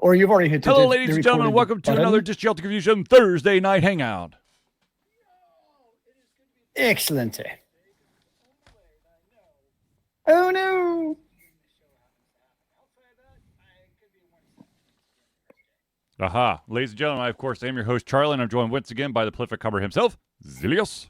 Or you've already hit the Hello, ladies and gentlemen. Welcome to another Disjunct Confusion Thursday night hangout. Excellent. Oh, no. Aha. Ladies and gentlemen, I, of course, am your host, Charlie, and I'm joined once again by the prolific cover himself, Zealeus.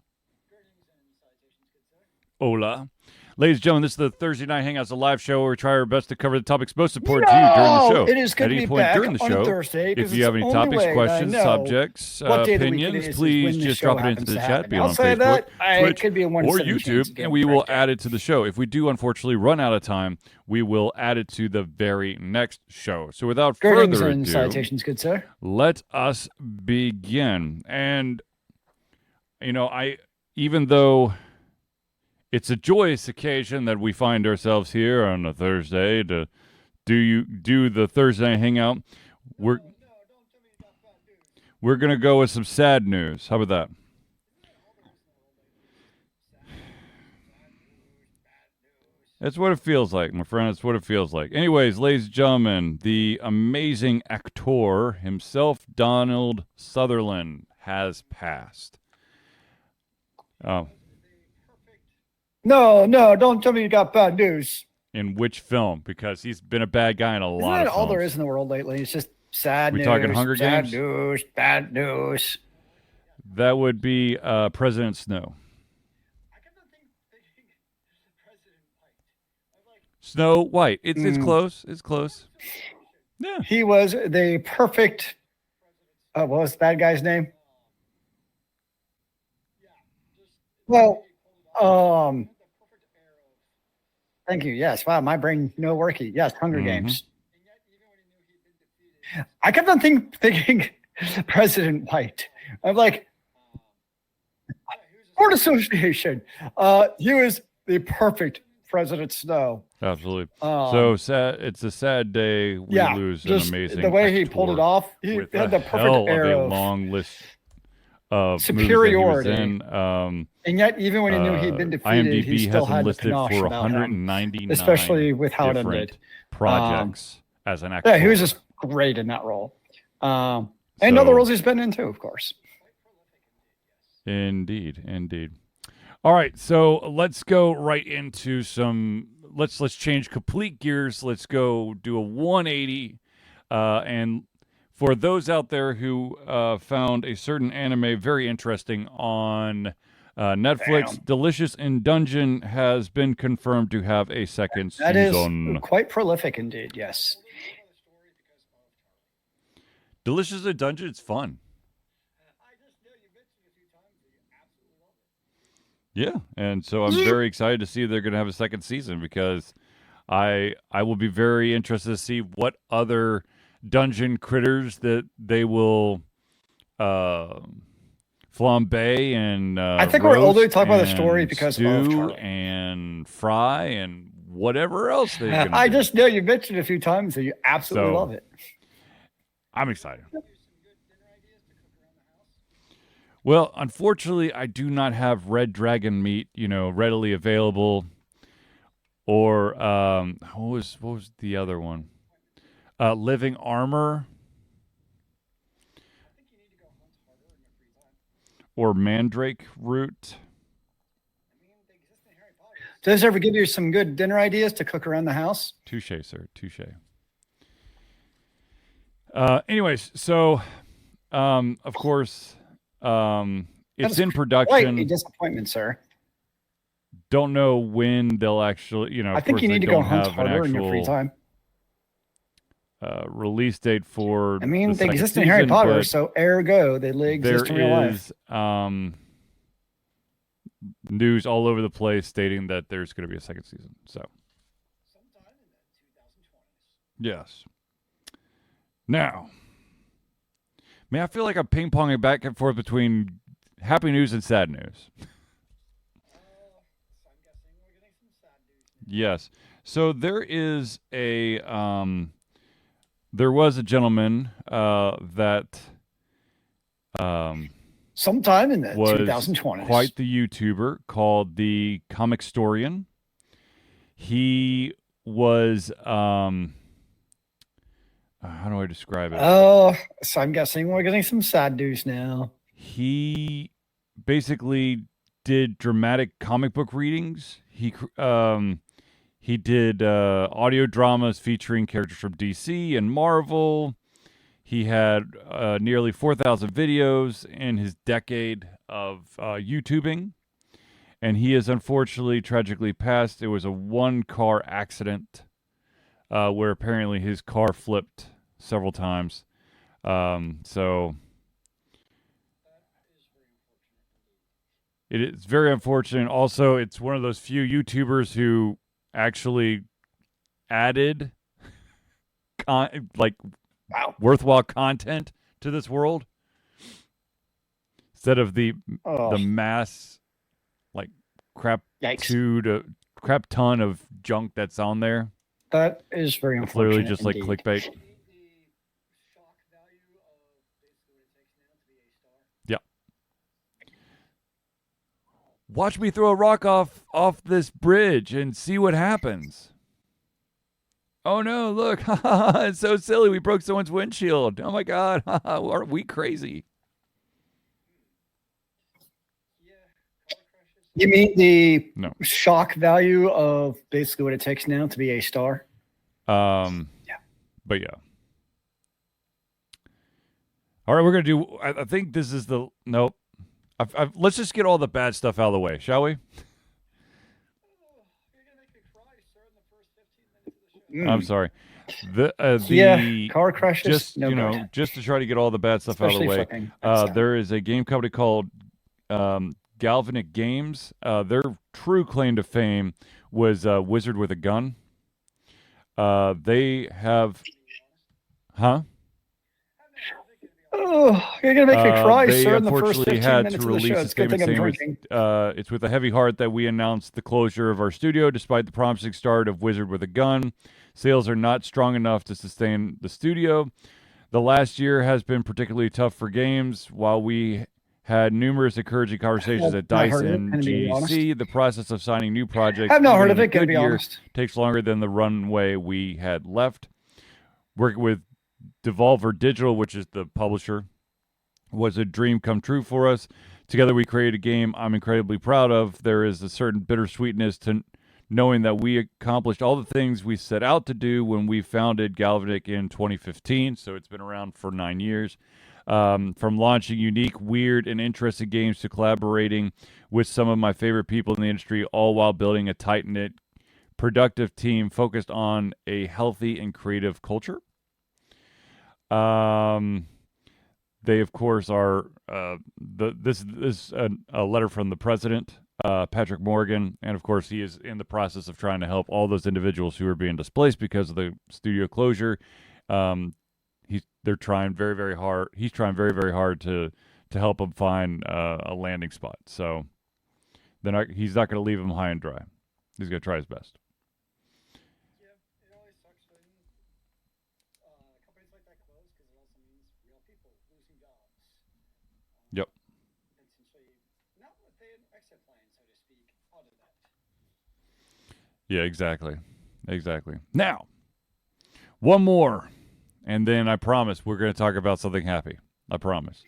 Hola. Ladies and gentlemen, this is the Thursday Night Hangouts, a live show where we try our best to cover the topics most important to you during the show. It is good At to any be point back during the on show, Thursday, if you have any topics, questions, subjects, opinions, please just drop it into the chat, be it on Facebook, Twitch, or YouTube, and we will add it to the show. If we do, unfortunately, run out of time, we will add it to the very next show. So without further ado, citations, good sir. Let us begin. And, you know, even though it's a joyous occasion that we find ourselves here on a Thursday to do the Thursday hangout, we're going to go with some sad news. How about that? That's what it feels like, my friend. That's what it feels like. Anyways, ladies and gentlemen, the amazing actor himself, Donald Sutherland, has passed. Oh. No, don't tell me you got bad news. In which film? Because he's been a bad guy in a lot of films. All there is in the world lately. It's just sad news. We talking Hunger Games? Bad news. That would be President Snow. Snow White. It's close. It's close. Yeah. He was the perfect. What was the bad guy's name? Well, thank you. Yes. Wow. My brain no worky. Yes. Hunger Games. I kept on thinking President White. I'm like, Word Association. He was the perfect President Snow. Absolutely. So sad. It's a sad day. We lose an amazing. The way he pulled it off. He had the perfect arrow. A long list of superiority. And yet, even when he knew he'd been defeated, IMDb he still had listed the for 199, especially with how it ended. Projects as an actor. Yeah, he was just great in that role. And other roles he's been in too, of course. Indeed. All right, so let's go right into some. Let's change complete gears. Let's go do a 180, and for those out there who found a certain anime very interesting on Netflix, Damn. Delicious in Dungeon has been confirmed to have a second season. That is quite prolific indeed, yes. Delicious in Dungeon, it's fun. Yeah, and so I'm very excited to see they're going to have a second season because I will be very interested to see what other dungeon critters that they will flambe and I think we're only talking about the story because stew of Charlie. And fry and whatever else they can I do. just know you mentioned it a few times that you absolutely love it. I'm excited. Well, unfortunately, I do not have red dragon meat, readily available. Or what was the other one? Living armor. Or mandrake root. Does this ever give you some good dinner ideas to cook around the house? Touche, sir. Touche. Anyways, so of course, it's in production. Quite a disappointment, sir. Don't know when they'll actually, I think you need to go hunt harder in your free time. Release date for. I mean, they exist in Harry Potter, so ergo they exist in real life. There is news all over the place stating that there's going to be a second season. So, sometime in the 2020s. Yes. Now, I feel like I'm ping-ponging back and forth between happy news and sad news. I'm guessing we're getting some sad news. Yes. So there is there was a gentleman that sometime in the was 2020s. Quite the YouTuber called the Comicstorian. He was how do I describe it? Oh, so I'm guessing we're getting some sad news now. He basically did dramatic comic book readings. He did audio dramas featuring characters from DC and Marvel. He had nearly 4,000 videos in his decade of YouTubing, and he has unfortunately tragically passed. It was a one-car accident where apparently his car flipped several times. So it is very unfortunate. Also, it's one of those few YouTubers who actually added Wow. worthwhile content to this world instead of the mass crap ton of junk that's on there. That is very It's unfortunate. literally just like indeed. clickbait. Yeah. Watch me throw a rock off this bridge and see what happens. Oh no, look. It's so silly. We broke someone's windshield. Oh my God. Aren't we crazy? You mean the No. shock value of basically what it takes now to be a star? Yeah. But yeah. All right, we're gonna do. I think this is the nope. Let's just get all the bad stuff out of the way, shall we? I'm sorry. Car crashes. Just no good. just to try to get all the bad stuff out of the way. There is a game company called Galvanic Games. Their true claim to fame was Wizard with a Gun. They have, Oh, you're gonna make me cry, they sir. In the first unfortunately 15 had minutes to of the show, release a it's a good thing I'm statement drinking. saying it's with a heavy heart that we announced the closure of our studio, despite the promising start of Wizard with a Gun. Sales are not strong enough to sustain the studio. The last year has been particularly tough for games. While we had numerous encouraging conversations at Not DICE heard of it, and gonna be honest. GDC, the process of signing new projects I've not even heard in of a it, gonna good be year honest. takes longer than the runway we had left. Working with Devolver Digital, which is the publisher, was a dream come true for us. Together we created a game I'm incredibly proud of. There is a certain bittersweetness to knowing that we accomplished all the things we set out to do when we founded Galvanic in 2015, so it's been around for 9 years. From launching unique, weird, and interesting games to collaborating with some of my favorite people in the industry, all while building a tight-knit, productive team focused on a healthy and creative culture. They, of course, are this is a letter from the president, Patrick Morgan, and of course, he is in the process of trying to help all those individuals who are being displaced because of the studio closure. They're trying very, very hard. He's trying very, very hard to help them find a landing spot. So he's not going to leave them high and dry. He's going to try his best. Yeah, it always sucks when companies like that close because it also means real people losing jobs. Yep. And since we not with an exit plan, so to speak, out of that. Yeah, exactly. Now, one more. And then I promise we're going to talk about something happy. I promise.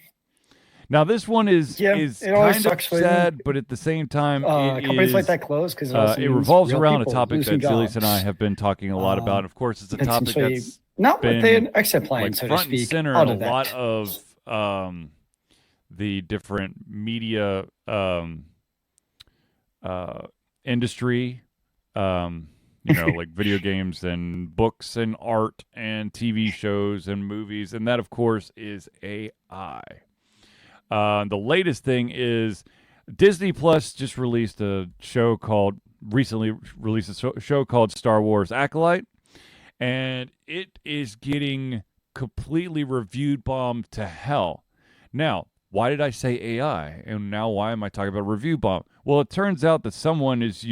Now this one is kind of sad, but at the same time, companies like that close because it revolves around a topic that Zealeus and I have been talking a lot about. Of course, it's a topic that's not been with an exit plan, like so front to speak, and center out in a of that. lot of the different media industry. Like video games and books and art and TV shows and movies. And that, of course, is AI. The latest thing is Disney Plus just recently released a show called Star Wars Acolyte. And it is getting completely reviewed bombed to hell. Now, why did I say AI? And now why am I talking about review bomb? Well, it turns out that someone is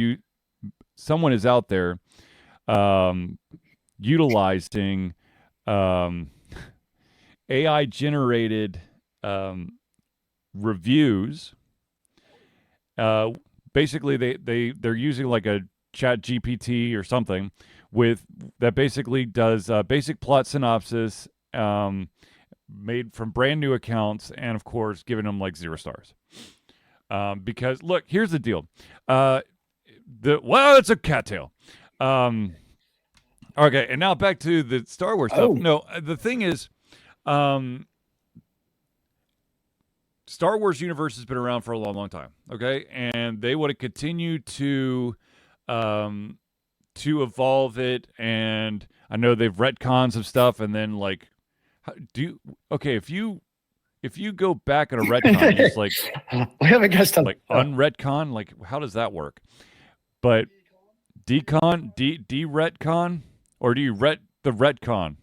out there utilizing AI generated reviews. Basically they're using like a chat GPT or something that basically does basic plot synopsis, made from brand new accounts, and of course giving them like 0 stars. Because look, here's the deal. It's a cattail. Okay, and now back to the Star Wars stuff. No, the thing is, Star Wars universe has been around for a long, long time. Okay, and they want to continue to evolve it. And I know they've retcons of stuff, and then like, if you go back on a retcon, it's like we have a guest on unretcon. Like, how does that work? But de-retcon, or do you the retcon?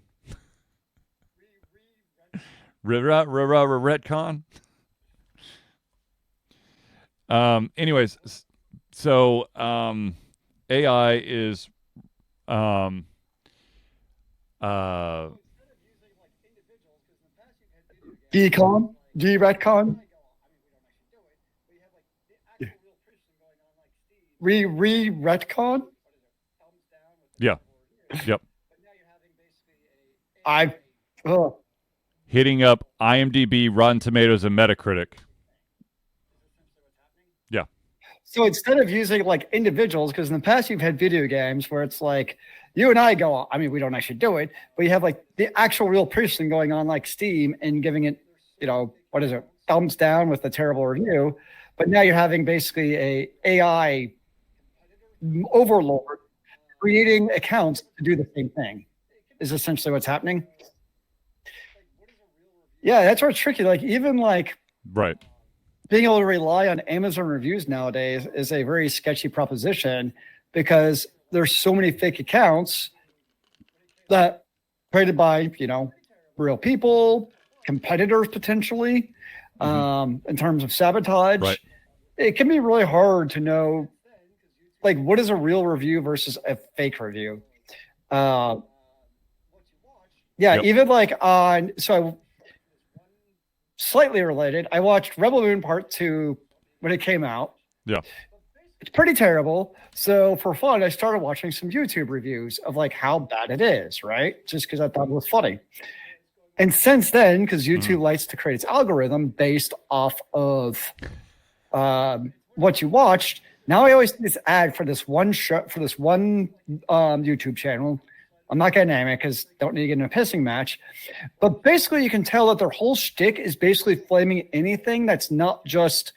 Retcon. Anyways, so AI is decon, de-retcon. Retcon. Yeah. Yep. Hitting up IMDb, Rotten Tomatoes, and Metacritic. Yeah. So instead of using like individuals, because in the past you've had video games where it's like you and I go, I mean, we don't actually do it, but you have like the actual real person going on like Steam and giving it, what is it, thumbs down with a terrible review. But now you're having basically a AI overlord creating accounts to do the same thing is essentially what's happening. Yeah, that's where it's tricky. Like even like right, being able to rely on Amazon reviews nowadays is a very sketchy proposition because there's so many fake accounts that created by, real people, competitors potentially, in terms of sabotage. Right. It can be really hard to know, like, what is a real review versus a fake review? Even like slightly related, I watched Rebel Moon Part 2 when it came out. Yeah. It's pretty terrible. So for fun, I started watching some YouTube reviews of like how bad it is, right? Just because I thought it was funny. And since then, because YouTube likes to create its algorithm based off of what you watched, now I always see this ad for this one show, for this one YouTube channel. I'm not going to name it because don't need to get in a pissing match. But basically, you can tell that their whole shtick is basically flaming anything that's not just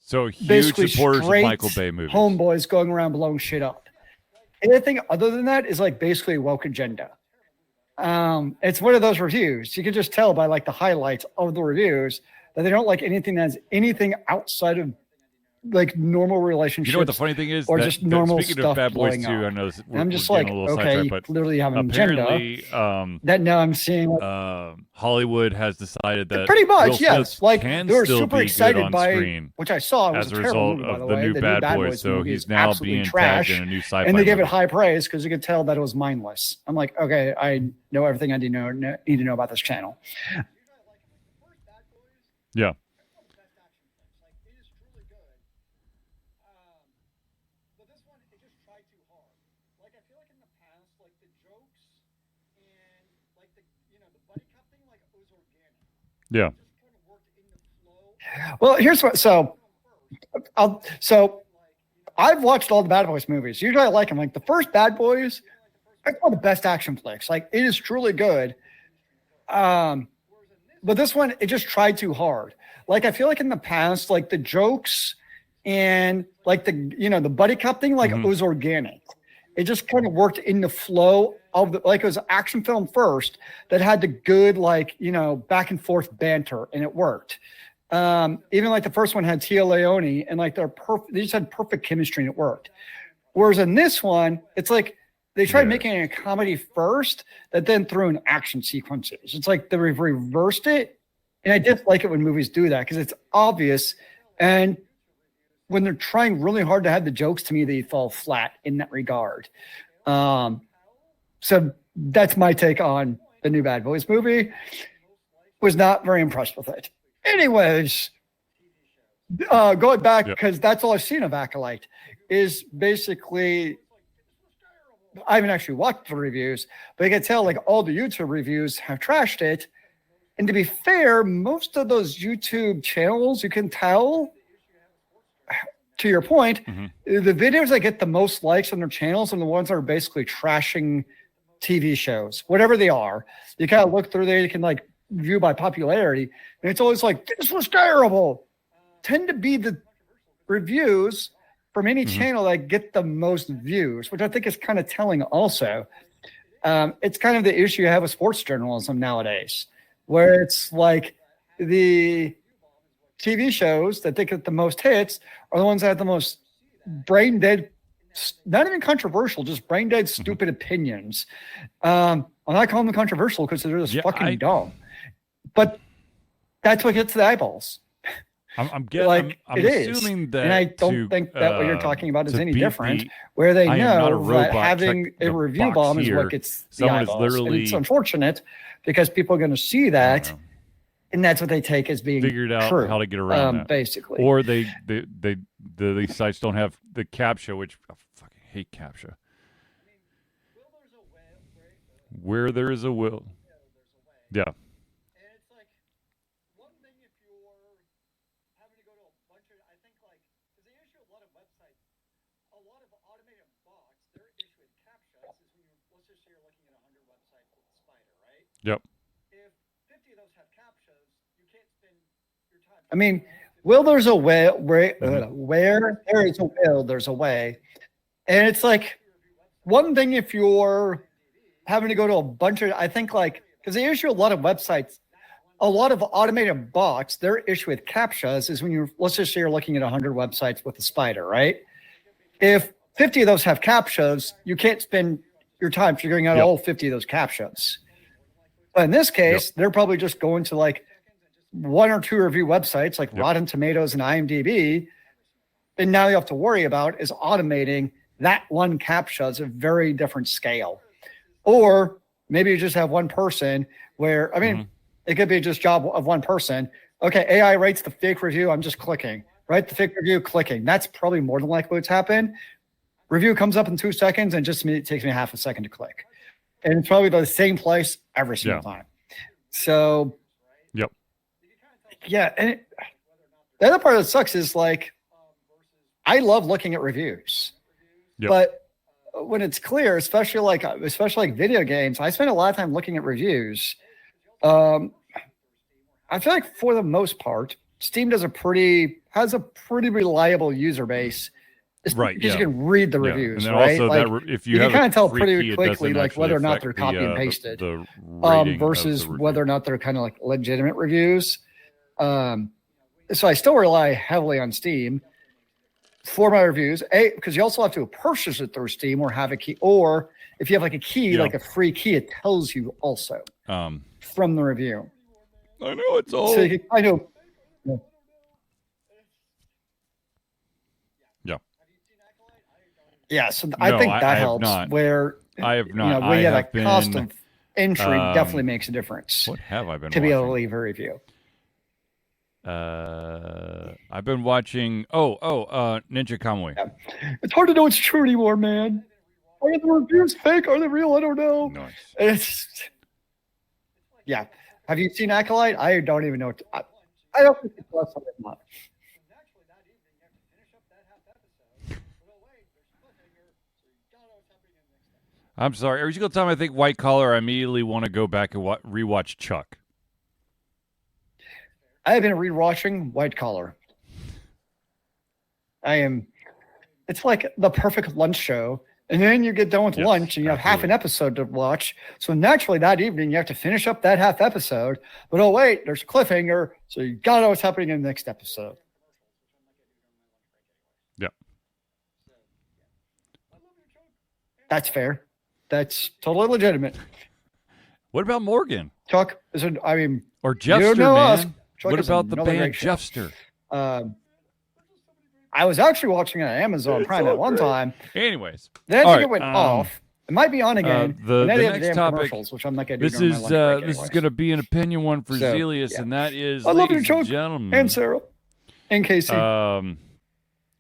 huge supporters of Michael Bay movies. Homeboys going around blowing shit up. Anything other than that is like basically a woke agenda. It's one of those reviews. You can just tell by like the highlights of the reviews that they don't like anything that's anything outside of like normal relationships. You know what the funny thing is? Or just normal speaking stuff of Bad Boys 2, blowing I up. know this, I'm just like, okay, you clearly have an agenda. That now I'm seeing. Hollywood has decided that pretty much, Will yes. Smith like can they were still super be excited good on by screen which I saw was as a terrible result movie, by the of the way. new Bad Boys. Boys So movie he's is now absolutely being trash, tagged in a new sci-fi and they gave movie. it high praise because you could tell that it was mindless. I'm like, okay, I know everything I need to know about this channel. Yeah. Yeah. Well, here's what. So I've watched all the Bad Boys movies. Usually I like them. Like the first Bad Boys, it's one of the best action flicks. Like it is truly good. But this one, it just tried too hard. Like I feel like in the past, like the jokes and like the buddy cop thing, like it was organic. It just kind of worked in the flow of the, like it was an action film first that had the good, like, back and forth banter, and it worked. Even like the first one had Tia Leone, and like they just had perfect chemistry, and it worked. Whereas in this one, it's like they tried making a comedy first that then threw in action sequences. It's like they reversed it. And I dislike it when movies do that because it's obvious. And when they're trying really hard to have the jokes, to me, they fall flat in that regard. So that's my take on the new Bad Boys movie. Was not very impressed with it. Anyways, going back, because that's all I've seen of Acolyte, is basically I haven't actually watched the reviews, but I can tell like all the YouTube reviews have trashed it. And to be fair, most of those YouTube channels, you can tell, to your point, the videos that get the most likes on their channels are the ones that are basically trashing TV shows, whatever they are. You kind of look through there, you can like view by popularity, and it's always like, this was terrible. Tend to be the reviews from any channel that get the most views, which I think is kind of telling also. It's kind of the issue you have with sports journalism nowadays, where it's like the TV shows that they get the most hits are the ones that have the most brain dead, not even controversial, just brain dead, stupid opinions. I'm not calling them controversial because they're just fucking dumb, but that's what gets the eyeballs. I'm assuming that, and I don't think that what you're talking about is any different. Where they know that having a review bomb is what gets the eyeballs. And it's unfortunate because people are going to see that, and that's what they take as being figured out true, how to get around that, basically. Or these sites don't have the CAPTCHA, which I fucking hate CAPTCHA. Where there is a will, yeah. Yep. If 50 of those have CAPTCHAs, you can't spend your time. I mean, there's a way, where there is a will, there's a way. And it's like one thing if you're having to go to a bunch of, I think like, because they issue a lot of websites, a lot of automated bots, their issue with CAPTCHAs is when you, let's just say you're looking at 100 websites with a spider, right? If 50 of those have CAPTCHAs, you can't spend your time figuring out all 50 of those CAPTCHAs. But in this case, they're probably just going to like one or two review websites like Rotten Tomatoes and IMDb. And now you have to worry about is automating that one CAPTCHA is a very different scale. Or maybe you just have one person where, I mean, it could be just job of one person. Okay, AI rates the fake review. I'm just clicking, right? The fake review, clicking. That's probably more than likely what's happened. Review comes up in 2 seconds and it takes me half a second to click. And it's probably the same place every single time. So, yeah. And the other part that sucks is like, I love looking at reviews, but when it's clear, especially like video games, I spend a lot of time looking at reviews. I feel like for the most part, Steam has a pretty reliable user base. Right, because you can read the reviews, and then right? Also like, if you have can kind of tell pretty key, quickly like whether or not they're copy and pasted, versus whether or not they're kind of like legitimate reviews. So I still rely heavily on Steam for my reviews. Because you also have to purchase it through Steam or have a key, or if you have like a key, like a free key, it tells you also from the review. I know it's all. So I know. Yeah, so I think that helps. Where I have not. Where you have a cost of entry definitely makes a difference. What have I been to be able to leave a review? I've been watching. Ninja Kamui. Yeah. It's hard to know what's true anymore, man. Are the reviews fake? Are they real? I don't know. Nice. Yeah. Have you seen Acolyte? I don't even know. I don't think it's less than much. I'm sorry. Every single time I think White Collar, I immediately want to go back and rewatch Chuck. I have been rewatching White Collar. It's like the perfect lunch show. And then you get done with lunch and you have half an episode to watch. So naturally that evening you have to finish up that half episode. But oh wait, there's a cliffhanger. So you gotta know what's happening in the next episode. Yep. That's fair. That's totally legitimate. What about Morgan? Chuck is or Jeffster, man. What about the band Jeffster? I was actually watching it on Amazon Prime at one time. Anyways, then I think it went off. It might be on again. The next topic, which I'm not going to do. This is going to be an opinion one for Zealeus, and that is, I love you, ladies Chuck, and gentlemen, and Sarah, and Casey.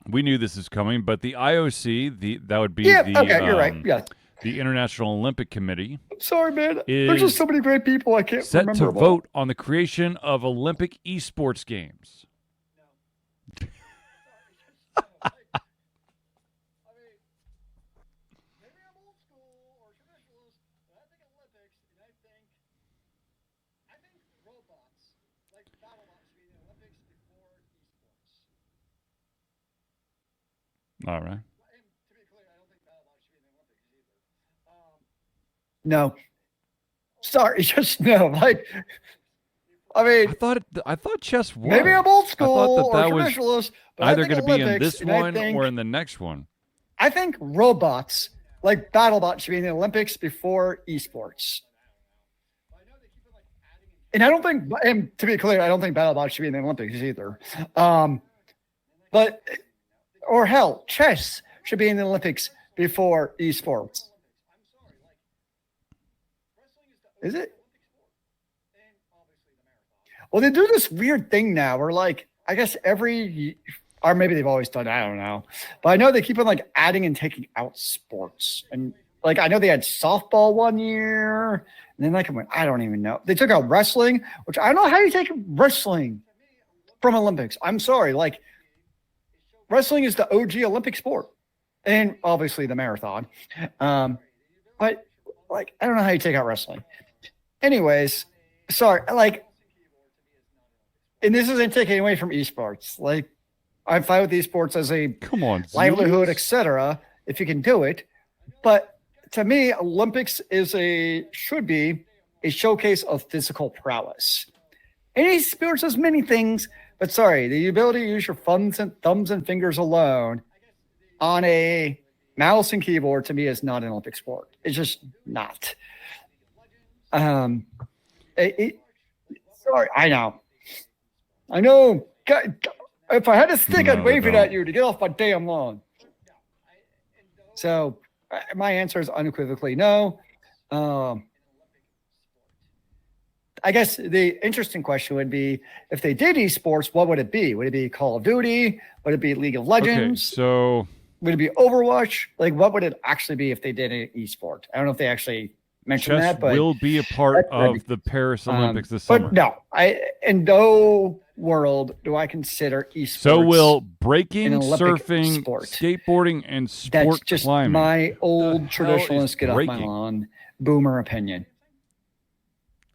We knew this is coming, but the IOC, that would be okay, you're right. Yeah. the International Olympic Committee Sorry, man. There's just so many great people I can't set remember to them all. vote on the creation of Olympic esports games. All right. No. Sorry, just no. Like, I mean, I thought chess was. maybe I'm old school I thought that or was traditionalist, but I either think going to be in Olympics, this and I one think- or in the next one. I think robots, like BattleBots, should be in the Olympics before esports. And I don't think, and to be clear, I don't think BattleBots should be in the Olympics either. But, or hell, chess should be in the Olympics before esports. Is it? Well, they do this weird thing now where, like, I guess or maybe they've always done it, I don't know. But I know they keep on, like, adding and taking out sports. And, like, I know they had softball one year. And then, like, I don't even know. They took out wrestling, which I don't know how you take wrestling from Olympics. I'm sorry. Like, wrestling is the OG Olympic sport. And, obviously, the marathon. But, like, I don't know how you take out wrestling. Anyways, sorry, like, and this isn't taking away from esports. Like, I'm fine with esports as a livelihood, etc. If you can do it, but to me, Olympics should be a showcase of physical prowess. Any sports does many things, but sorry, the ability to use your thumbs and fingers alone on a mouse and keyboard to me is not an Olympic sport. It's just not. Sorry, I know. God, if I had a stick, I'd wave it at you to get off my damn lawn. So, my answer is unequivocally no. I guess the interesting question would be, if they did esports, what would it be? Would it be Call of Duty? Would it be League of Legends? Okay, so would it be Overwatch? Like, what would it actually be if they did an esport? I don't know if they actually mentioned chess that, but will be a part of the Paris Olympics this summer. But no, in no world do I consider esports. So will breaking, Olympic surfing, sport. Skateboarding, and sport That's just climbing. my old traditionalist get off my breaking? lawn boomer opinion.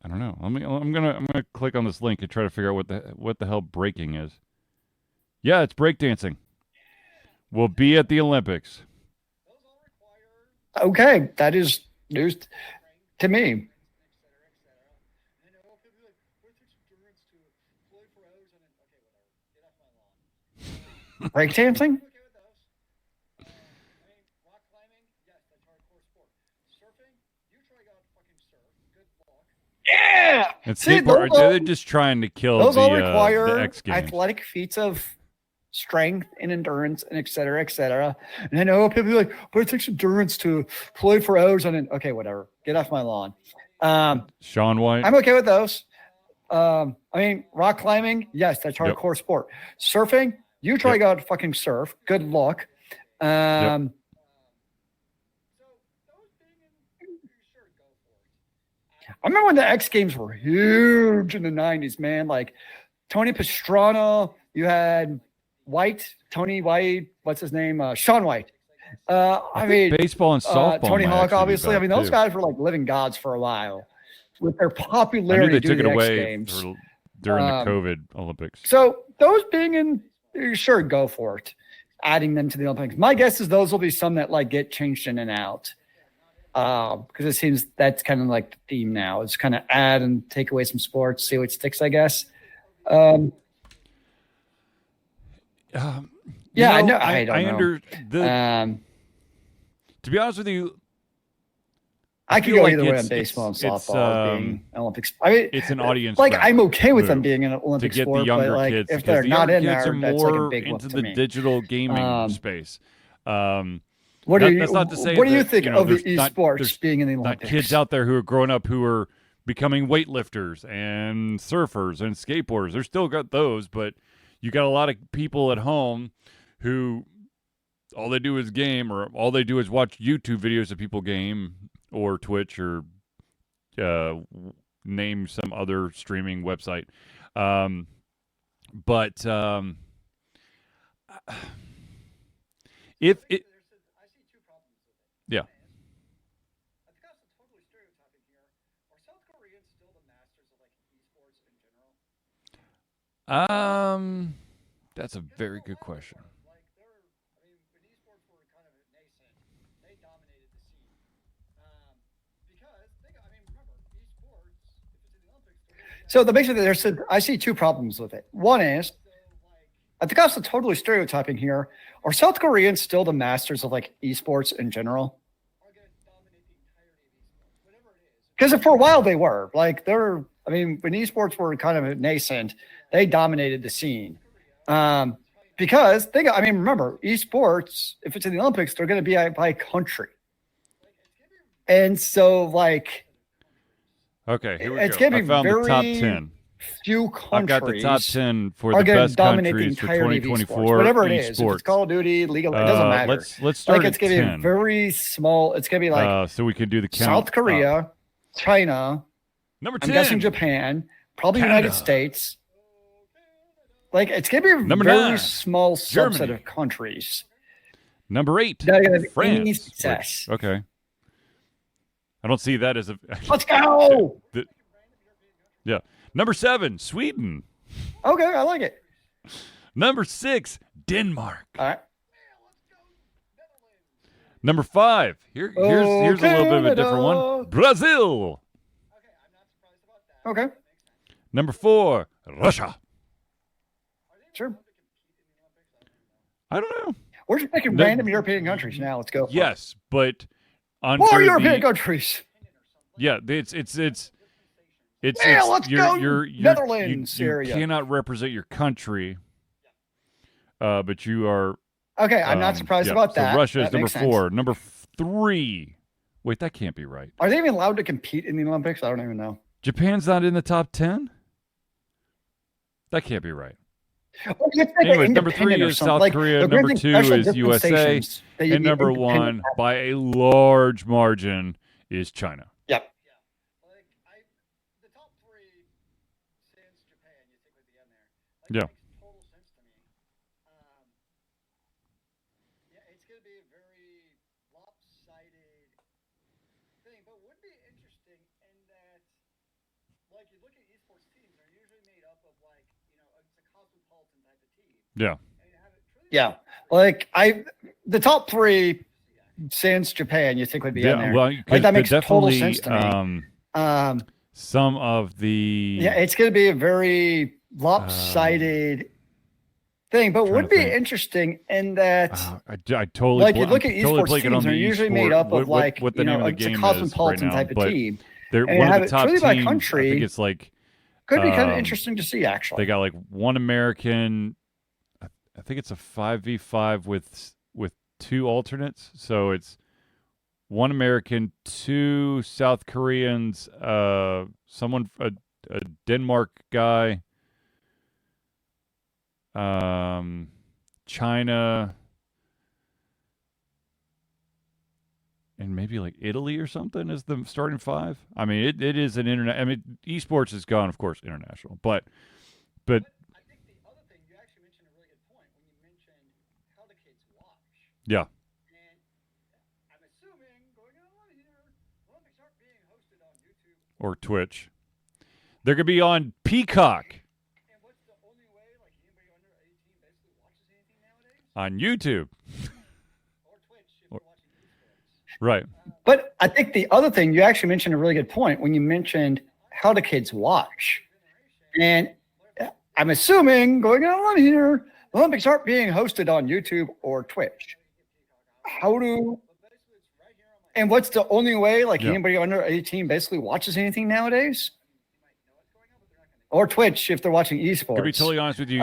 I don't know. I'm gonna click on this link and try to figure out what the hell breaking is. Yeah, it's breakdancing. Will be at the Olympics. Okay, that is news to me. Breakdancing? Yeah. And See, skateboard, they're just trying to kill those all the require X Games. athletic feats of strength and endurance and et cetera, et cetera. And I know people are like, but it takes endurance to play for hours on it. Okay, whatever. Get off my lawn. Sean White. I'm okay with those. I mean, rock climbing, yes, that's hardcore sport. Surfing, you try to go out and fucking surf. Good luck. I remember when the X Games were huge in the 90s, man. Like Tony Pastrana, you had Tony White, what's his name? Sean White. I mean, baseball and softball. Tony Hawk, obviously. I mean, those too. guys were like living gods for a while with their I popularity. knew they took it the away X Games. during the COVID Olympics. So those being in, sure, go for it. Adding them to the Olympics. My guess is those will be some that like get changed in and out. Because it seems that's kind of like the theme now. It's kind of add and take away some sports, see what sticks, I guess. Yeah, I know. I don't know. To be honest with you, I could feel go like either way on it's- baseball and it's, softball being Olympics. I mean, it's an audience. like grab I'm okay with them move being an to Olympic get sport, the younger but like kids, if because they're the not younger in kids there, are that's like a more big into whoop to the me. digital gaming space. What do you? That's not to say what do you that, think of the there's not- esports there's being in the not Olympics? kids out there who are growing up who are becoming weightlifters and surfers and skateboarders. There's still got those, but you got a lot of people at home who all they do is game, or all they do is watch YouTube videos of people game, or Twitch, or name some other streaming website. But if it, yeah. That's a very good question. So the basically I see two problems with it. One is, at the cost of totally stereotyping here, are South Koreans still the masters of like esports in general? Because for a while they were like when esports were kind of nascent, they dominated the scene. Because remember, esports, if it's in the Olympics, they're going to be by country, and so like. Okay, here we it's go. Gonna be I found very the top 10. Few countries. I've got the top 10 for the best countries for 2024. Whatever it is, if it's Call of Duty, League of it doesn't matter. Let's start it's going to be very small. It's going to be like so we can do the count. South Korea, China, number 10. I'm guessing Japan, probably Canada. United States. Like it's going to be a number very 9. small subset Germany. of countries. Number 8, France. Okay. I don't see that as a. Let's go. Yeah. Number 7, Sweden. Okay, I like it. Number 6, Denmark. All right. Number 5. Here's a little bit of a different one. Brazil. Okay. Number 4, Russia. Sure. I don't know. We're just picking random European countries now. Let's go. Yes, but on more European countries. Yeah, it's let's go. Netherlands you area. cannot represent your country, but you are. Okay, I'm not surprised about that. So Russia is that number 4. Number 3. Wait, that can't be right. Are they even allowed to compete in the Olympics? I don't even know. Japan's not in the top 10? That can't be right. Well, anyway, number 3 is South Korea. Number 2 is USA. And number 1, by a large margin, is China. Yep. The top 3 since Japan, you think would be in there. Yeah. Makes total sense to me. It's going to be a very lopsided thing, but would be interesting in that, like, you look at esports teams, they're usually made up of like, it's a cosmopolitan type of team. Yeah. Yeah. Like the top 3 since Japan, you think would be in there. Well, like that makes total sense to me. Some of the it's going to be a very lopsided thing, but would be interesting in that. I totally like you look at esports teams, they're usually made up of like what the name of the game it's a cosmopolitan type of team. They're and one have of the top truly teams. by country. I think it's like could be kind of interesting to see. Actually, they got like one American. I think it's a 5v5 with 2 alternates. So it's 1 American, 2 South Koreans, someone a Denmark guy, China, and maybe like Italy or something is the starting 5. I mean, it is an internet. I mean, esports has gone, of course, international, but. I think the other thing you actually mentioned a really good point when you mentioned how the kids watch. Yeah. And I'm assuming going on here, Olympics aren't being hosted on YouTube or Twitch. They're gonna be on Peacock. And what's the only way like anybody under 18 basically watches anything nowadays? On YouTube. Or Twitch if you're watching esports. Right. But I think the other thing you actually mentioned a really good point when you mentioned how the kids watch. And I'm assuming, going on here, the Olympics aren't being hosted on YouTube or Twitch. And what's the only way, like anybody under 18 basically watches anything nowadays? Or Twitch if they're watching esports. To be totally honest with you,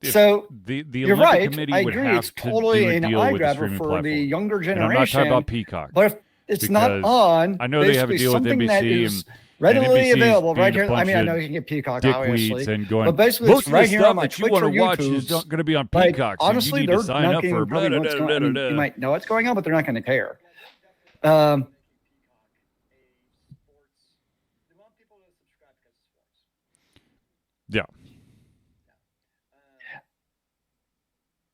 so the you're Olympic right. Committee I would agree. have It's to totally do a an deal eye with the grabber streaming for platform. the younger And generation. I'm not talking about Peacock. But if it's not on, I know they have a deal with something that NBC is readily NBC's available right being a here. I mean, I bunch know of you can get Peacock, dickweeds obviously, and going, but basically most it's of right the here stuff on my that you Twitch want or to watch is YouTube. going to be on Like, Peacock, so honestly, you need they're to sign not up going for to probably what's going. I mean, you might know what's going on, but they're not going to care. Yeah.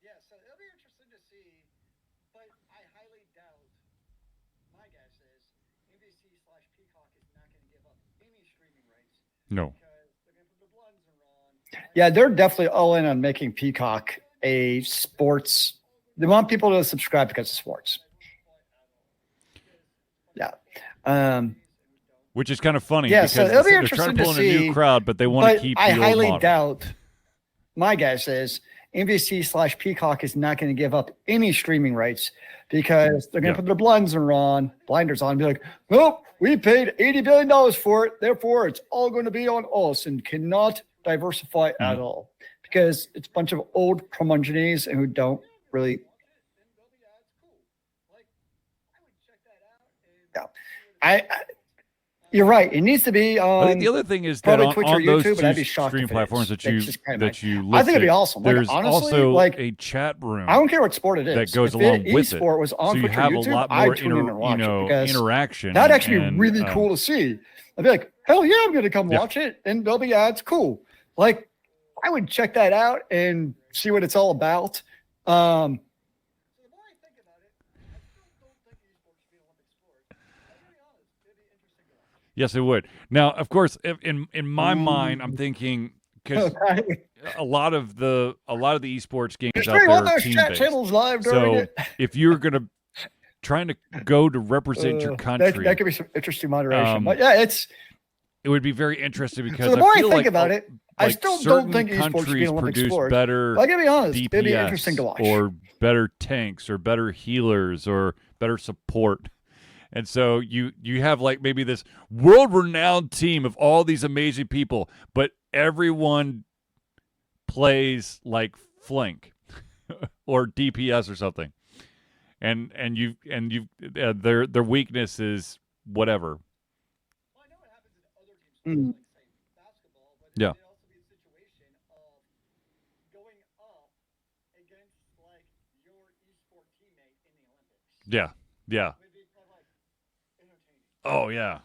Yeah, so it'll be interesting to see, but I highly doubt. My guess is NBC/Peacock is not going to give up any streaming rights. No. Because they're going to put the bloods around. Yeah, they're definitely all in on making Peacock a sports. They want people to subscribe because of sports. Yeah. Which is kind of funny. Yeah, because so it'll be they're trying interesting to pull to in a see, new crowd, but they want to keep the I old highly model. doubt. My guess is NBC/Peacock is not going to give up any streaming rights because they're going to put their blinders on, and be like, "Well, we paid $80 billion for it, therefore it's all going to be on us and cannot diversify at all because it's a bunch of old curmudgeons and who don't really." Yeah, you're right. It needs to be on. I think the other thing is that on, Twitch or on those YouTube, but I'd be two shocked stream if it platforms is. that That's you just kind of that you listed, I think it'd be awesome. Like, there's honestly, also like, a chat room. I don't care what sport it is that goes if along with it. Esport was on so you Twitch or have YouTube, a lot I'd more tune in and watch it because interaction. that'd actually be and, really cool to see. I'd be like, hell yeah, I'm going to come watch it, and there'll be ads. Cool. Like, I would check that out and see what it's all about. Yes, it would. Now, of course, in my mind, I'm thinking because a lot of the esports games out there are team-based. Live so it. if you're gonna trying to go to represent your country, that could be some interesting moderation. But yeah, it would be very interesting because so the more I feel think like about it, I still don't think esports should be countries an Olympic produce sport. better But I gotta be honest, DPS it'd be interesting to watch. or better tanks or better healers or better support. And so you have like maybe this world-renowned team of all these amazing people, but everyone plays like flank or DPS or something, and their weakness is whatever. Well, I know what happens in other teams, like say basketball, but yeah. it also be a situation of going up against like your esport teammate in the Olympics. Yeah. Yeah. Oh, yeah.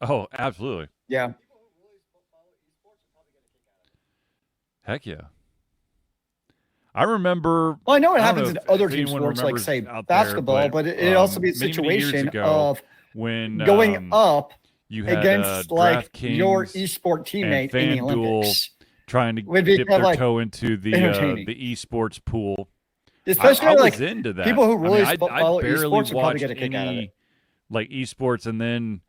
Oh, absolutely. Yeah. Heck yeah. I remember. Well, I know what happens in other team anyone sports, like remembers say out basketball, there, but it also be a many, many years situation ago, of when going up you had, against like DraftKings your esport teammate in the Olympics. Trying to Would be dip kind of their like toe into the esports pool. Especially I like was into that. people who really I follow barely esports would probably watched get a kick out of any it. like esports, and then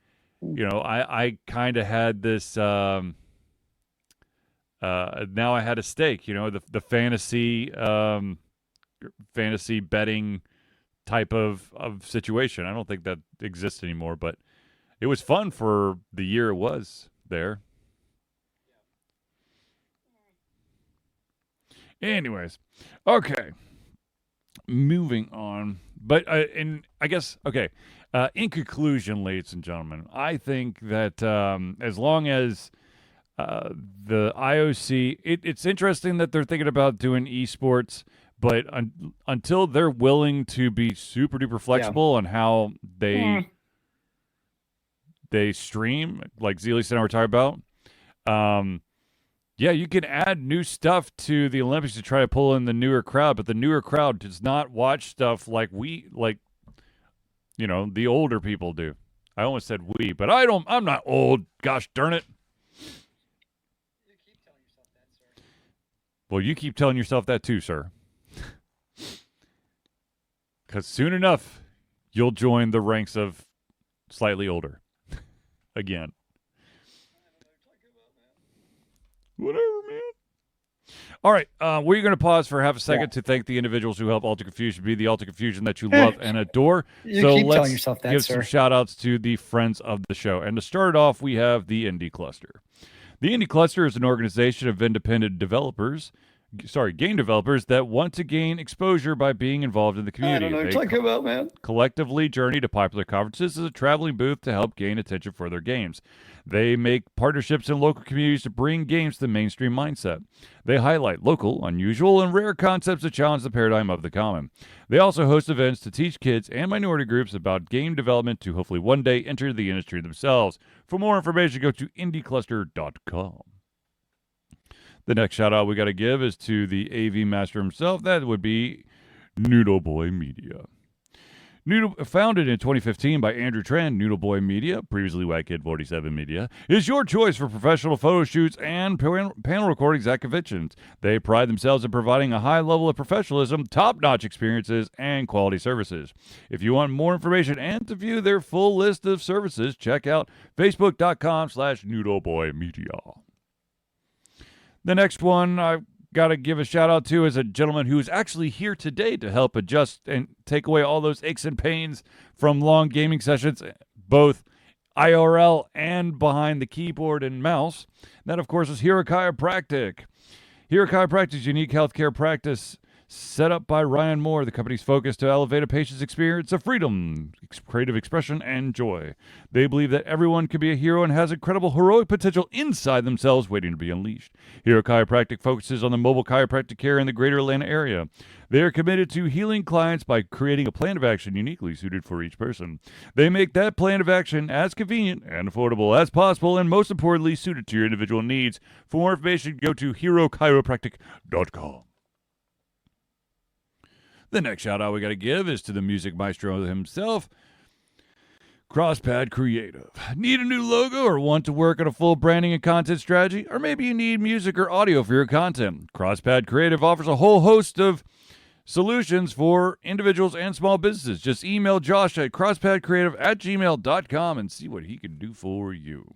I kind of had this. Now I had a stake. The fantasy betting type of situation. I don't think that exists anymore, but it was fun for the year it was there. Anyways, okay, moving on. But I guess okay. In conclusion, ladies and gentlemen, I think that as long as the IOC, it's interesting that they're thinking about doing esports, but until they're willing to be super duper flexible on how they stream, like Zealeus and I were talking about. Yeah, you can add new stuff to the Olympics to try to pull in the newer crowd, but the newer crowd does not watch stuff like the older people do. I almost said we, but I'm not old. Gosh darn it. You keep telling yourself that, sir. Well, you keep telling yourself that too, sir. Because soon enough, you'll join the ranks of slightly older. Again. Whatever, man. All right, we're going to pause for half a second to thank the individuals who help Alter Confusion be the Alter Confusion that you love and adore. You so keep let's telling yourself that, give sir. some shout-outs to the friends of the show. And to start off, we have the Indie Cluster. The Indie Cluster is an organization of independent game developers that want to gain exposure by being involved in the community. I don't know what you're talking about, man. Collectively journey to popular conferences as a traveling booth to help gain attention for their games. They make partnerships in local communities to bring games to the mainstream mindset. They highlight local, unusual, and rare concepts that challenge the paradigm of the common. They also host events to teach kids and minority groups about game development to hopefully one day enter the industry themselves. For more information, go to indiecluster.com. The next shout out we got to give is to the AV master himself. That would be Noodle Boy Media. Founded in 2015 by Andrew Tran, Noodle Boy Media, previously White Kid 47 Media, is your choice for professional photo shoots and panel recordings at conventions. They pride themselves in providing a high level of professionalism, top-notch experiences, and quality services. If you want more information and to view their full list of services, check out facebook.com/noodleboymedia. The next one I've got to give a shout out to is a gentleman who is actually here today to help adjust and take away all those aches and pains from long gaming sessions, both IRL and behind the keyboard and mouse. That, of course, is Hero Chiropractic. Hero Chiropractic's unique healthcare practice set up by Ryan Moore. The company's focus to elevate a patient's experience of freedom, creative expression, and joy. They believe that everyone can be a hero and has incredible heroic potential inside themselves waiting to be unleashed. Hero Chiropractic focuses on the mobile chiropractic care in the greater Atlanta area. They are committed to healing clients by creating a plan of action uniquely suited for each person. They make that plan of action as convenient and affordable as possible, and most importantly, suited to your individual needs. For more information, go to herochiropractic.com. The next shout out we got to give is to the music maestro himself, Crosspad Creative. Need a new logo or want to work on a full branding and content strategy? Or maybe you need music or audio for your content. Crosspad Creative offers a whole host of solutions for individuals and small businesses. Just email Josh at crosspadcreative@gmail.com and see what he can do for you.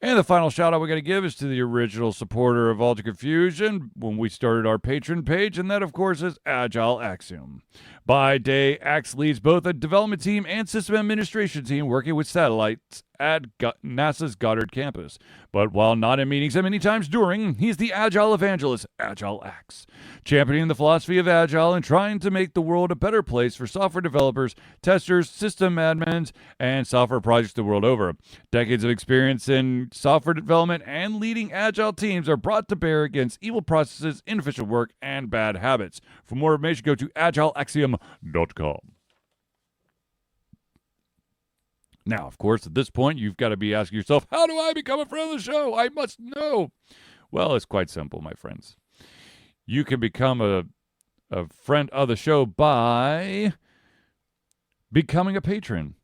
And the final shout out we got to give is to the original supporter of Alter Confusion when we started our Patreon page, and that, of course, is Agile Axiom. By day, Axe leads both a development team and system administration team working with satellites at NASA's Goddard campus. But while not in meetings and many times during, he's the Agile evangelist, Agile Axe, championing the philosophy of Agile and trying to make the world a better place for software developers, testers, system admins, and software projects the world over. Decades of experience in software development and leading Agile teams are brought to bear against evil processes, inefficient work, and bad habits. For more information, go to agileaxiom.com. Now, of course, at this point, you've got to be asking yourself, how do I become a friend of the show? I must know. Well, it's quite simple, my friends. You can become a friend of the show by becoming a patron.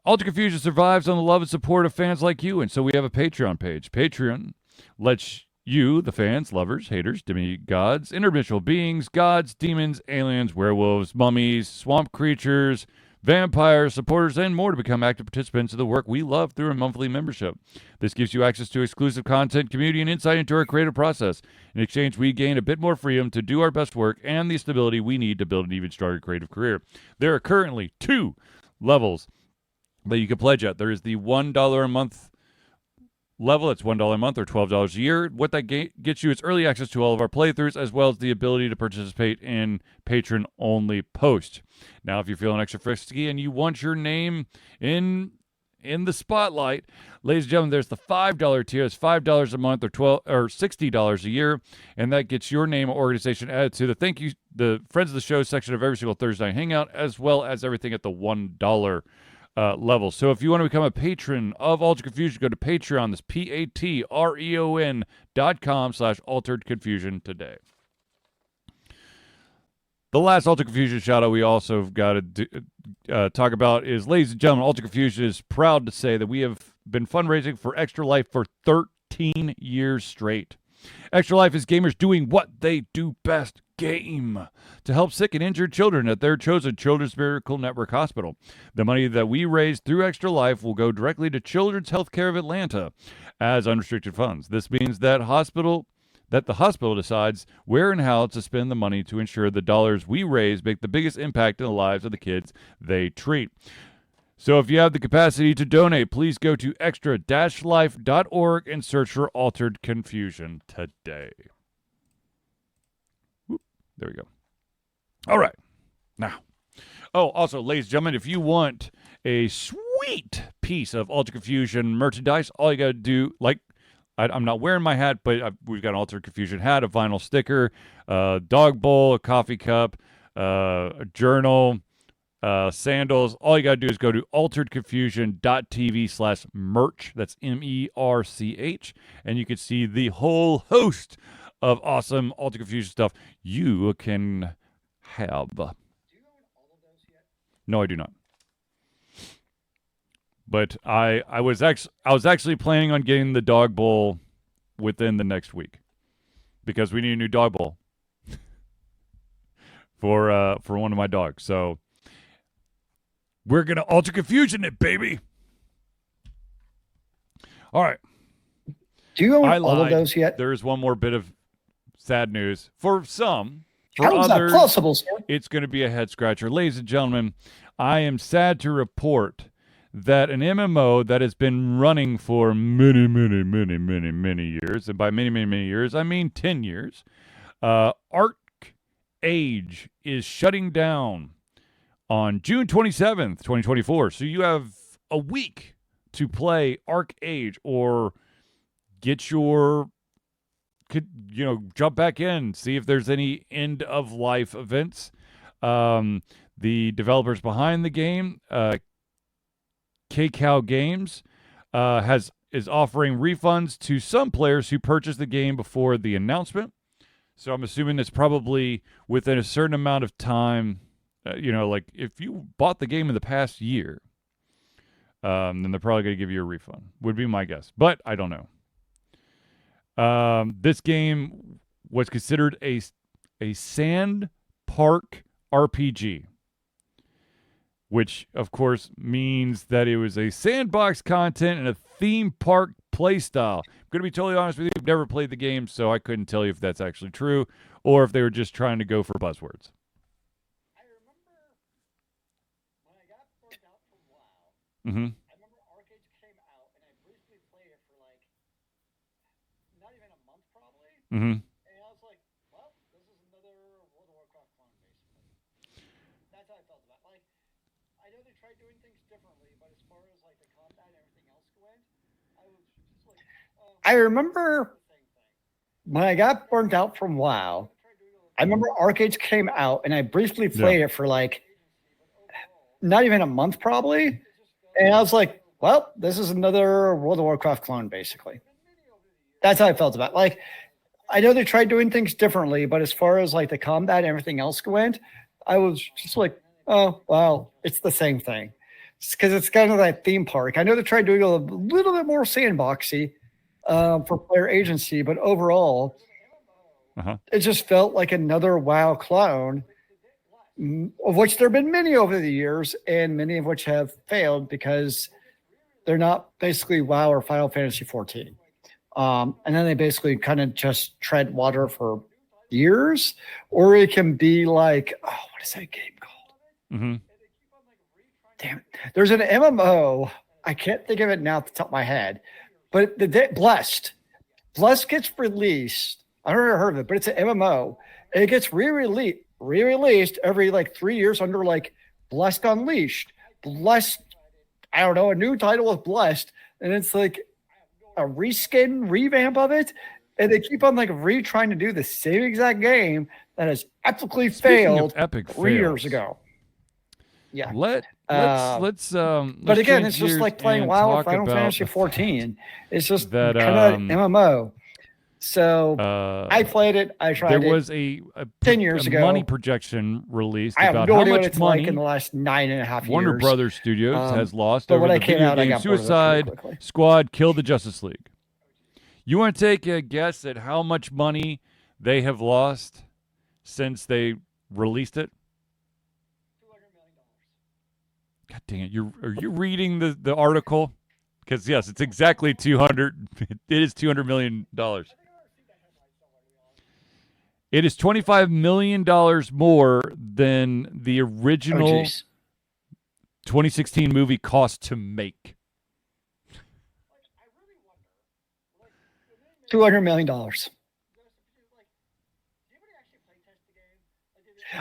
Alter Confusion survives on the love and support of fans like you, and so we have a Patreon page. Patreon lets you, the fans, lovers, haters, demigods, interdimensional beings, gods, demons, aliens, werewolves, mummies, swamp creatures, vampires, supporters, and more to become active participants in the work we love through a monthly membership. This gives you access to exclusive content, community, and insight into our creative process. In exchange, we gain a bit more freedom to do our best work and the stability we need to build an even stronger creative career. There are currently 2 levels that you can pledge at. There is the $1 a month level. It's $1 a month or $12 a year. What that gets you is early access to all of our playthroughs, as well as the ability to participate in patron-only posts. Now, if you're feeling extra frisky and you want your name in the spotlight, ladies and gentlemen, there's the $5 tier. It's $5 a month or $60 a year, and that gets your name and organization added to the Friends of the Show section of every single Thursday Night Hangout, as well as everything at the $1 level. So if you want to become a patron of Alter Confusion, go to Patreon. That's patreon.com/Altered Confusion today. The last Alter Confusion shout out we also got to talk about is, ladies and gentlemen, Alter Confusion is proud to say that we have been fundraising for Extra Life for 13 years straight. Extra Life is gamers doing what they do best, game, to help sick and injured children at their chosen Children's Miracle Network hospital. The money that we raise through Extra Life will go directly to Children's Healthcare of Atlanta as unrestricted funds. This means that the hospital decides where and how to spend the money to ensure the dollars we raise make the biggest impact in the lives of the kids they treat. So if you have the capacity to donate, please go to extra-life.org and search for Altered Confusion today. Whoop, there we go. All right. Now, also, ladies and gentlemen, if you want a sweet piece of Ultra Confusion merchandise. All you got to do, like, I'm not wearing my hat, but we've got an Ultra Confusion hat, a vinyl sticker, a dog bowl, a coffee cup, a journal, sandals. All you got to do is go to alteredconfusion.tv/merch. That's MERCH. And you can see the whole host of awesome Altered Confusion stuff you can have. Do you own all of those yet? No, I do not. But I was actually planning on getting the dog bowl within the next week because we need a new dog bowl for one of my dogs. So we're gonna Ultra Confusion it, baby. All right. Do you own all of those yet? There's one more bit of sad news for some. For How is others, that possible, sir? it's going to be a head scratcher. Ladies and gentlemen, I am sad to report that an MMO that has been running for many years, and by many years, I mean 10 years, ArchAge is shutting down on June 27th, 2024. So you have a week to play ArchAge or get your, jump back in, see if there's any end of life events. The developers behind the game, KCOW Games, is offering refunds to some players who purchased the game before the announcement. So I'm assuming it's probably within a certain amount of time. Like if you bought the game in the past year, then they're probably going to give you a refund, would be my guess. But I don't know. This game was considered a sand park RPG, which, of course, means that it was a sandbox content and a theme park playstyle. I'm going to be totally honest with you. I've never played the game, so I couldn't tell you if that's actually true or if they were just trying to go for buzzwords. I remember when I got burnt out from WoW, Mm-hmm. I remember ArchAge came out, and I briefly played it for, like, not even a month, probably. Mm-hmm. And I was like, well, this is another World of Warcraft clone, basically. That's how I felt about it. Like, I know they tried doing things differently, but as far as, like, the combat and everything else went, I was just like, I remember when I got burnt out from WoW, I remember ArchAge came out, and I briefly played it for, like, not even a month, probably. And I was like, well, this is another World of Warcraft clone, basically. That's how I felt about it. Like, I know they tried doing things differently, but as far as, like, the combat and everything else went, I was just like, oh, wow, it's the same thing. Because it's kind of that theme park. I know they tried doing a little bit more sandboxy for player agency, but overall, it just felt like another WoW clone, of which there have been many over the years, and many of which have failed because they're not basically WoW or Final Fantasy 14. And then they basically kind of just tread water for years, or it can be like, oh, what is that game called? Mm-hmm. Damn it. There's an MMO. I can't think of it now at the top of my head, but Blessed gets released. I don't ever heard of it, but it's an MMO. And it gets re-released every like 3 years under like Blessed Unleashed. Blessed, I don't know, a new title of Blessed. And it's like a reskin revamp of it. And they keep on like trying to do the same exact game that has epically failed epic 3 years ago. Yeah. Let's but again, it's just like playing WoW or Final Fantasy 14. It's just that, kind of MMO. So I played it. I tried it. There was a 10 years ago. Money projection released I have about no how idea what much it's money like in the last 9.5 years. Warner Brothers Studios has lost but over when the I came video out, I game got bored of it pretty Suicide quickly. Squad Kill the Justice League. You want to take a guess at how much money they have lost since they released it? God dang it! Are you reading the article? Because yes, it's exactly 200. It is $200 million. It is $25 million more than the original 2016 movie cost to make. $200 million.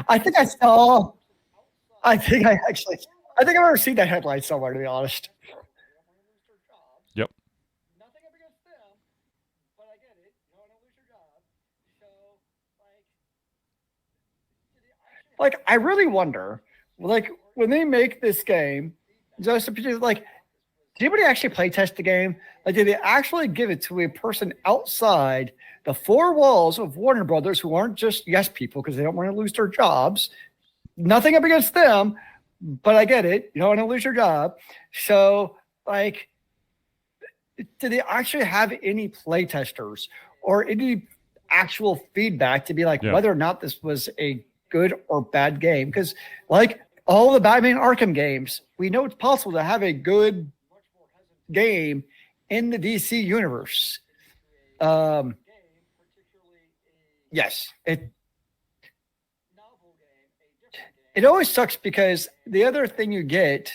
I think I've ever seen that headline somewhere, to be honest. like, I really wonder, like, when they make this game, just like, did anybody actually play test the game? Like, did they actually give it to a person outside the four walls of Warner Brothers who aren't just yes people because they don't want to lose their jobs? Nothing up against them, but I get it. You don't want to lose your job. So, like, did they actually have any play testers or any actual feedback to be like whether or not this was a good or bad game? Because, like all the Batman Arkham games, we know it's possible to have a good game in the DC universe. Yes, it always sucks because the other thing you get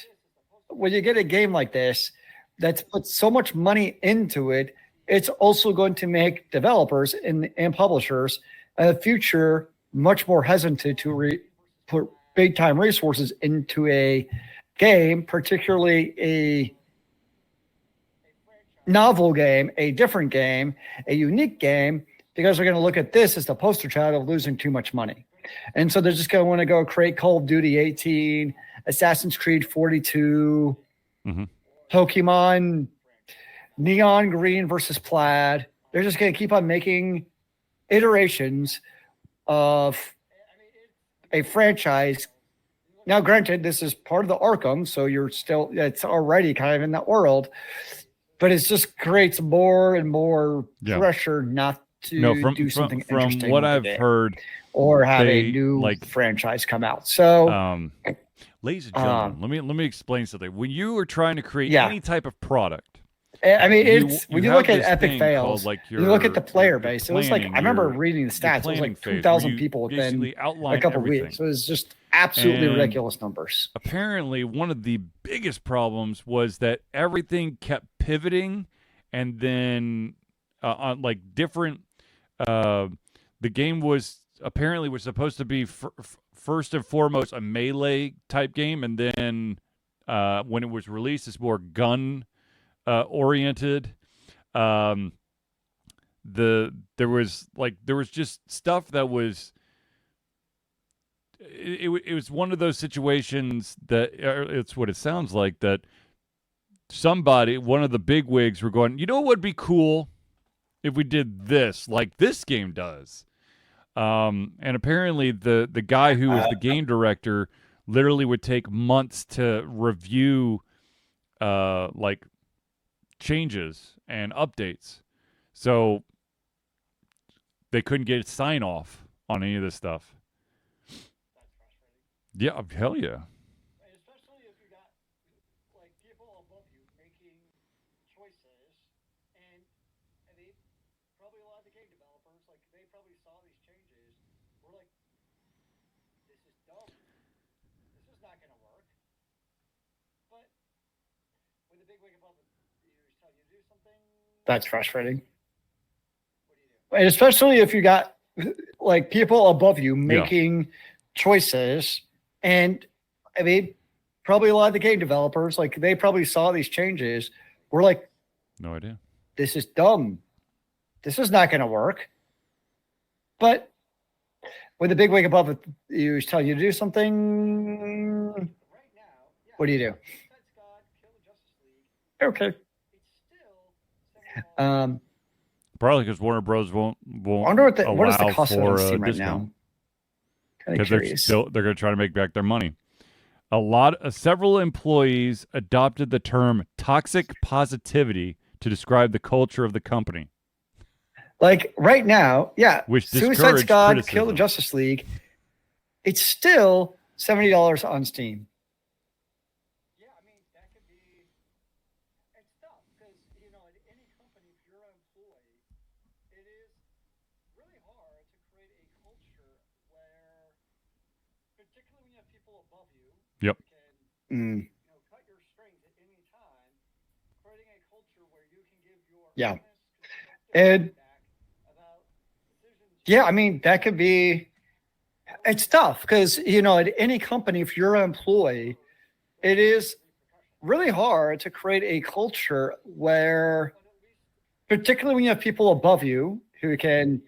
when you get a game like this that's put so much money into it, it's also going to make developers and publishers in the future much more hesitant to put big time resources into a game, particularly a novel game, a different game, a unique game, because they're going to look at this as the poster child of losing too much money. And so they're just going to want to go create Call of Duty 18, Assassin's Creed 42, Pokemon Neon Green versus Plaid. They're just going to keep on making iterations of a franchise. Now, granted, this is part of the Arkham, so it's already kind of in that world, but it just creates more and more pressure not to do something interesting. From what I've heard, or have a new franchise come out. So, ladies and gentlemen, let me explain something. When you are trying to create any type of product, I mean, when you look at epic fails, you look at the player base. It was like, I remember reading the stats. It was like 2,000 people within a couple of weeks. So it was just absolutely ridiculous numbers. Apparently, one of the biggest problems was that everything kept pivoting, and then on like different. The game was supposed to be first and foremost a melee type game, and then when it was released, it's more gun oriented. There was just stuff that was. It was one of those situations that it's what it sounds like, that one of the big wigs were going, you know what would be cool if we did this like this game does. And apparently the guy who was the game director literally would take months to review like changes and updates. So they couldn't get sign off on any of this stuff. Yeah, hell yeah. Especially if you got like people above you making choices, and they probably a lot of the game developers, like they probably saw these changes, were like, this is dumb. This is not going to work. But when the big wig above you tell you to do something, that's frustrating. What do you do? And especially if you got like people above you making choices. And I mean, probably a lot of the game developers, like they probably saw these changes. We're like, no idea. This is dumb. This is not going to work. But when the big wig above you is telling you to do something, what do you do? Okay. Probably because Warner Bros. won't I wonder what is the cost of for this team right discount. now? Because they're going to try to make back their money. Several employees adopted the term toxic positivity to describe the culture of the company. Like right now, which Suicide Squad, criticism. Kill the Justice League, it's still $70 on Steam. Yeah, I mean, that could be, it's tough because, you know, at any company, if you're an employee, it is really hard to create a culture where, particularly when you have people above you, Yep. can cut your strings at any time, creating a culture where you can give your and I mean, that could be, it's tough because, you know, at any company, if you're an employee, it is really hard to create a culture where, particularly when you have people above you who can,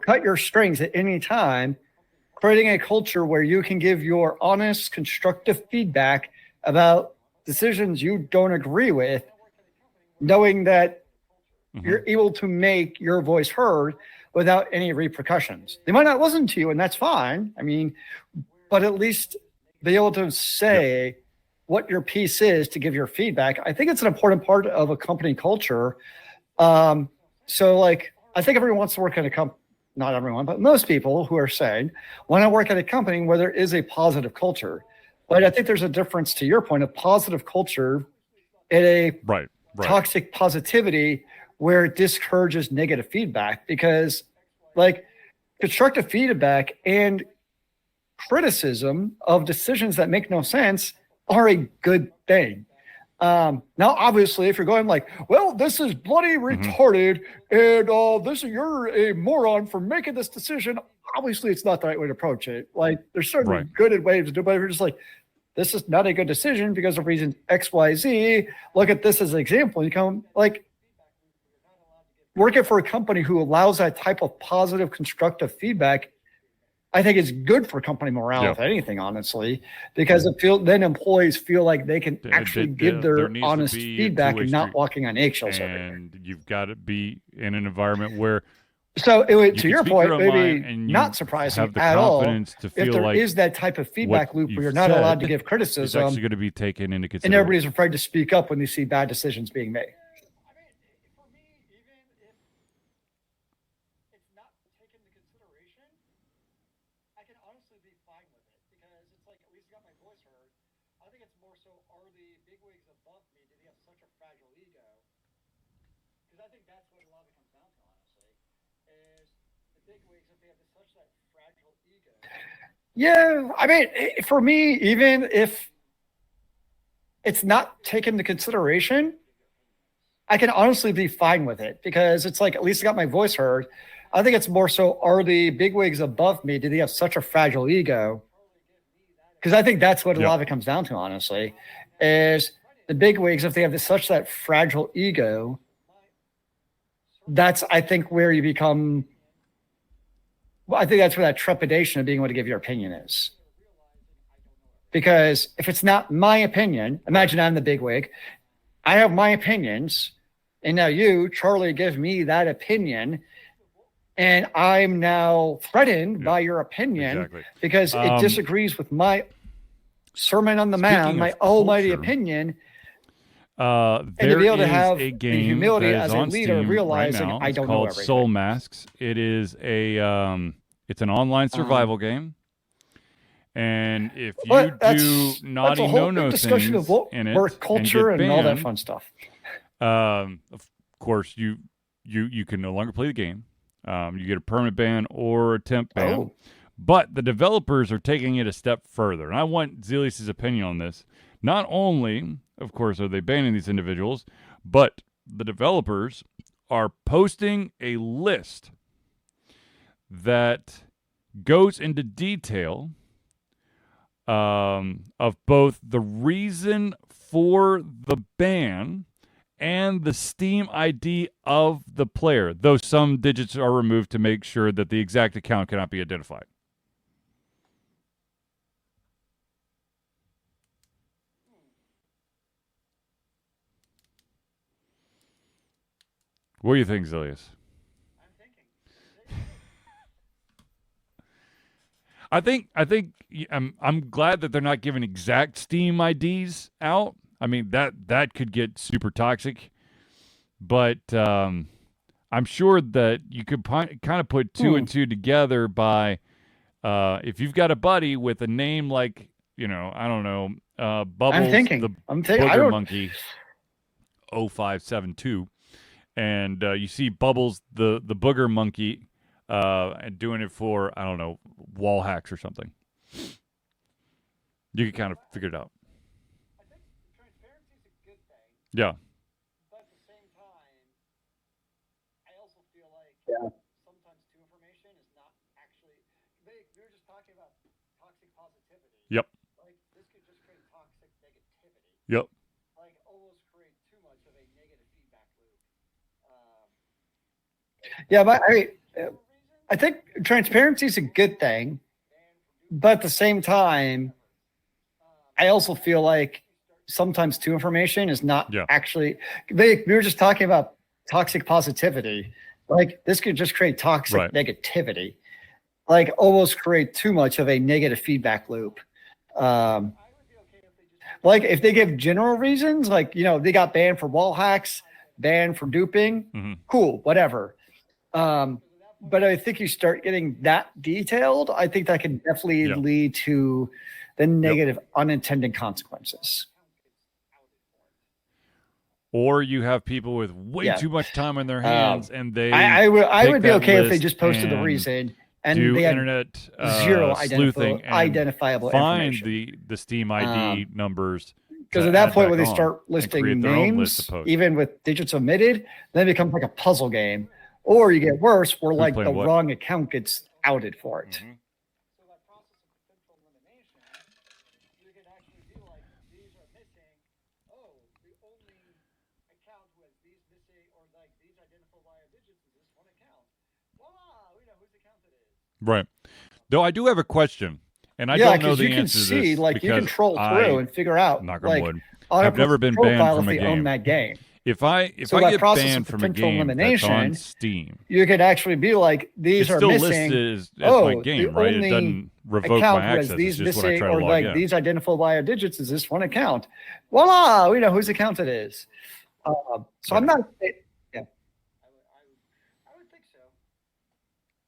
cut your strings at any time, creating a culture where you can give your honest, constructive feedback about decisions you don't agree with, knowing that you're able to make your voice heard without any repercussions. They might not listen to you, and that's fine. I mean, but at least be able to say what your piece is to give your feedback. I think it's an important part of a company culture. So like, I think everyone wants to work at a company, not everyone, but most people who are saying, want to work at a company where there is a positive culture. But I think there's a difference, to your point, of positive culture and a toxic positivity where it discourages negative feedback, because like constructive feedback and criticism of decisions that make no sense are a good thing. Now, obviously, if you're going like, well, this is bloody retarded, and this you're a moron for making this decision, obviously it's not the right way to approach it. Like, there's certainly good ways to do it, but if you're just like, this is not a good decision because of reason X, Y, Z, look at this as an example. You come like working for a company who allows that type of positive, constructive feedback. I think it's good for company morale, if anything, honestly, because then employees feel like they can actually give their honest feedback and not walking on eggshells everywhere. And you've got to be in an environment where. So to your point, maybe not surprising at all if there is that type of feedback loop where you're not allowed to give criticism. It's actually going to be taken into consideration. And everybody's afraid to speak up when they see bad decisions being made. Yeah, I mean, for me, even if it's not taken into consideration, I can honestly be fine with it, because it's like, at least I got my voice heard. I think it's more so, are the bigwigs above me, do they have such a fragile ego? Because I think that's what a lot of it comes down to, honestly, is the bigwigs, if they have such that fragile ego, that's, I think, where you become... Well, I think that's where that trepidation of being able to give your opinion is. Because if it's not my opinion, imagine I'm the bigwig, I have my opinions, and now you, Charlie, give me that opinion, and I'm now threatened by your opinion because it disagrees with my Sermon on the Mount, my almighty opinion. And to be able to have a game the humility as a leader, realizing right now. I don't know everything. It's called SoulMask. It is it's an online survival game, and if you do naughty no-no things in it, work culture and all that fun stuff. Of course, you can no longer play the game. You get a permanent ban or a temp ban. But the developers are taking it a step further, and I want Zealeus' opinion on this. Not only, of course, are they banning these individuals, but the developers are posting a list that goes into detail of both the reason for the ban and the Steam ID of the player, though some digits are removed to make sure that the exact account cannot be identified. What do you think, Zealeus? I think I'm glad that they're not giving exact Steam IDs out. I mean, that could get super toxic, but I'm sure that you could kind of put two and two together by if you've got a buddy with a name like, I don't know, Bubbles, the Booger Monkey 0572, and you see Bubbles, the Booger Monkey, and doing it for, I don't know, wall hacks or something. You can kind of figure it out. I think transparency is a good thing. Yeah. But at the same time, I also feel like sometimes too information is not actually... We were just talking about toxic positivity. Yep. Like, this could just create toxic negativity. Yep. Like, almost create too much of a negative feedback loop. Yeah, but I think transparency is a good thing, But at the same time, I also feel like sometimes too information is not actually. We were just talking about toxic positivity. Like this could just create toxic negativity, like almost create too much of a negative feedback loop. Like if they give general reasons, like, you know, they got banned for wall hacks, banned for duping, cool, whatever. But I think you start getting that detailed, I think that can definitely lead to the negative unintended consequences. Or you have people with way too much time on their hands, and they I would be okay if they just posted the reason and do they had internet zero sleuthing and identifiable find information. the Steam ID numbers. Because at that point, when they start listing names, even with digits omitted, then it becomes like a puzzle game. Or you get worse, where like the wrong account gets outed for it. Right. Though I do have a question, and I don't know the answer to this. Like you can troll through and figure out. Like, I've never been banned from a game. Own that game. If I get banned from a game that's on Steam, you could actually be like, these are missing. It's still listed as my game, right? It doesn't revoke my access. These it's just missing, when I try to or log like in. these identifiable digits is this one account. Voila, we know whose account it is. So I'm not. Yeah, I would think so.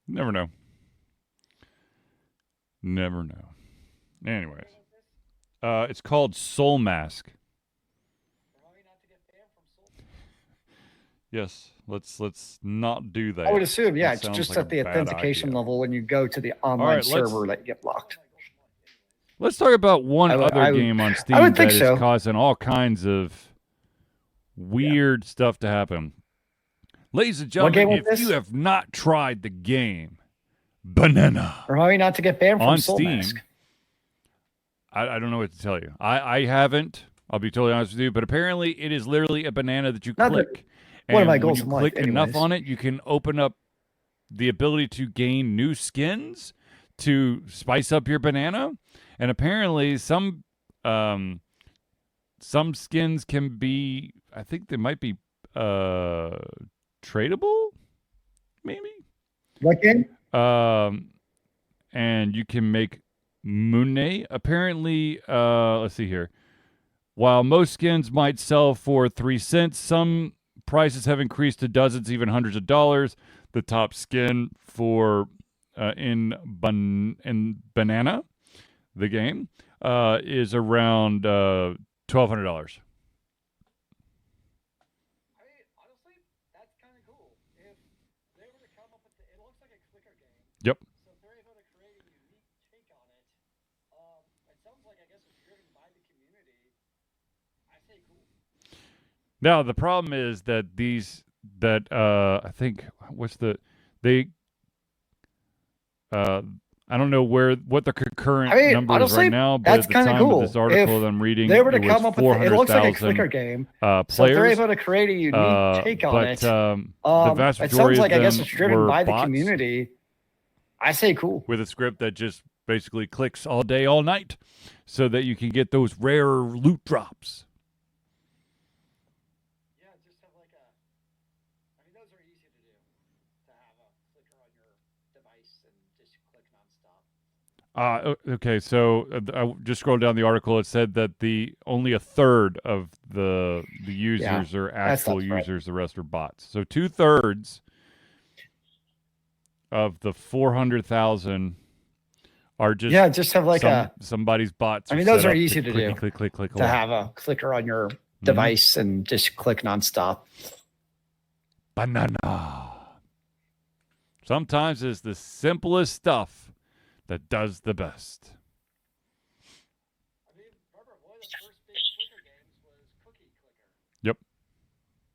Never know. Never know. Anyways, it's called SoulMask. Yes, let's not do that. I would assume, it's just like at the authentication level when you go to the online server that you get blocked. Let's talk about one other game on Steam that is causing all kinds of weird stuff to happen. Ladies and gentlemen, if you have not tried the game Banana, or how not to get banned from on SoulMask. Steam, I don't know what to tell you. I haven't. I'll be totally honest with you, but apparently it is literally a banana that you click. One of my goals in life. Click enough on it, you can open up the ability to gain new skins to spice up your banana. And apparently some skins can be, I think they might be tradable, maybe. What game? And you can make Mune. Apparently, let's see here. While most skins might sell for 3 cents, some prices have increased to dozens, even hundreds of dollars. The top skin for in Banana, the game, is around $1,200. Honestly, that's kind of cool. If they were to come up with it looks like a clicker game. Yep. So if they're able to create a unique take on it, it sounds like, I guess, it's driven by the community. I say cool. Now the problem is that I think I don't know what the concurrent number honestly, is right now, but that's at the time cool. of this article that I'm reading, they were to come up with it looks like a clicker game. Players. So if they're able to create a unique take on it, the vast it majority sounds like, of I guess, them it's driven were by the bots community. I say cool. with a script that just basically clicks all day, all night, so that you can get those rare loot drops. Those are easy to do. To have a clicker on your device and just click nonstop. Okay, so I just scrolled down the article. It said that only a third of the users are actual users. The rest are bots. So 2/3 of the 400,000 are just have like somebody's bots. Those are easy to do. Click to have a clicker on your device and just click nonstop. Banana. Sometimes it's the simplest stuff that does the best. Remember, one of the first big clicker games was Cookie Clicker. Yep.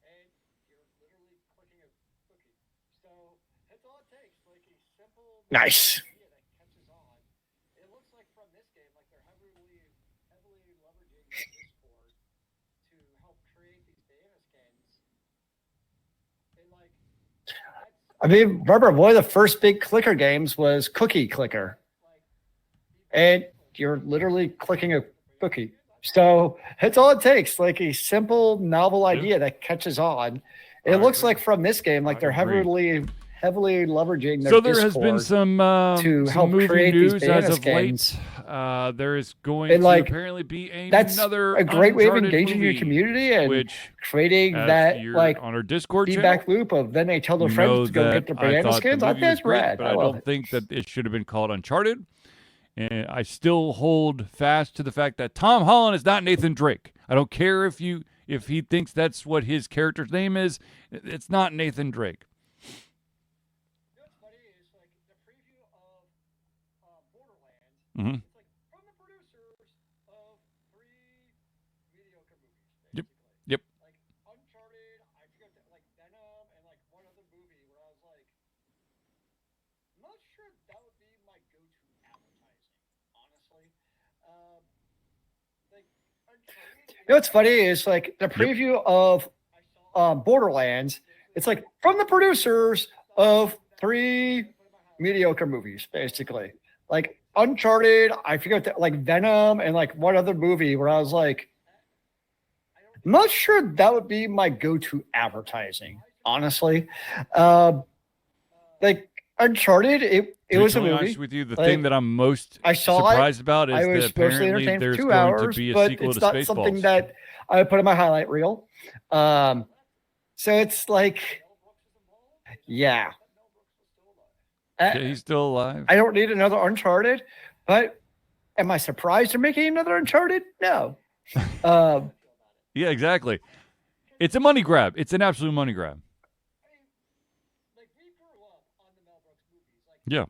And you're literally clicking a cookie. So that's all it takes, like a simple nice idea that catches on. It looks like from this game, like they're heavily leveraging Discord to help create these banana skins. And remember, one of the first big clicker games was Cookie Clicker. and you're literally clicking a cookie. So it's all it takes, like a simple novel idea that catches on. It looks like from this game, like they're heavily leveraging their so there Discord has been some to some help movie create news these as banana of late. skins. There is going And to like apparently be that's another a great way of Uncharted engaging your movie, community and which, creating as that you're like on our Discord feedback channel, loop of then they tell their you friends know to go that get their I banana thought the skins. I movie think was that's great, rad. but I I love don't it. think that it should have been called Uncharted. And I still hold fast to the fact that Tom Holland is not Nathan Drake. I don't care if he thinks that's what his character's name is. It's not Nathan Drake. Mm-hmm. Yep. Yep. You know what's funny is like the preview of Borderlands. It's like from the producers of 3 mediocre movies, basically. Like Uncharted, I forget that, like Venom, and like one other movie where I was like, I'm not sure that would be my go-to advertising, honestly. Like Uncharted, it was a movie. Honest with you, the like, thing that I'm most I saw surprised about is I was that mostly apparently entertained for there's 2 going hours, to be a but sequel it's to not something Spaceballs. that I would put in my highlight reel. So it's like, yeah. Yeah, he's still alive. I don't need another Uncharted, but am I surprised they're making another Uncharted? No. Yeah, exactly. It's a money grab. It's an absolute money grab. Yeah.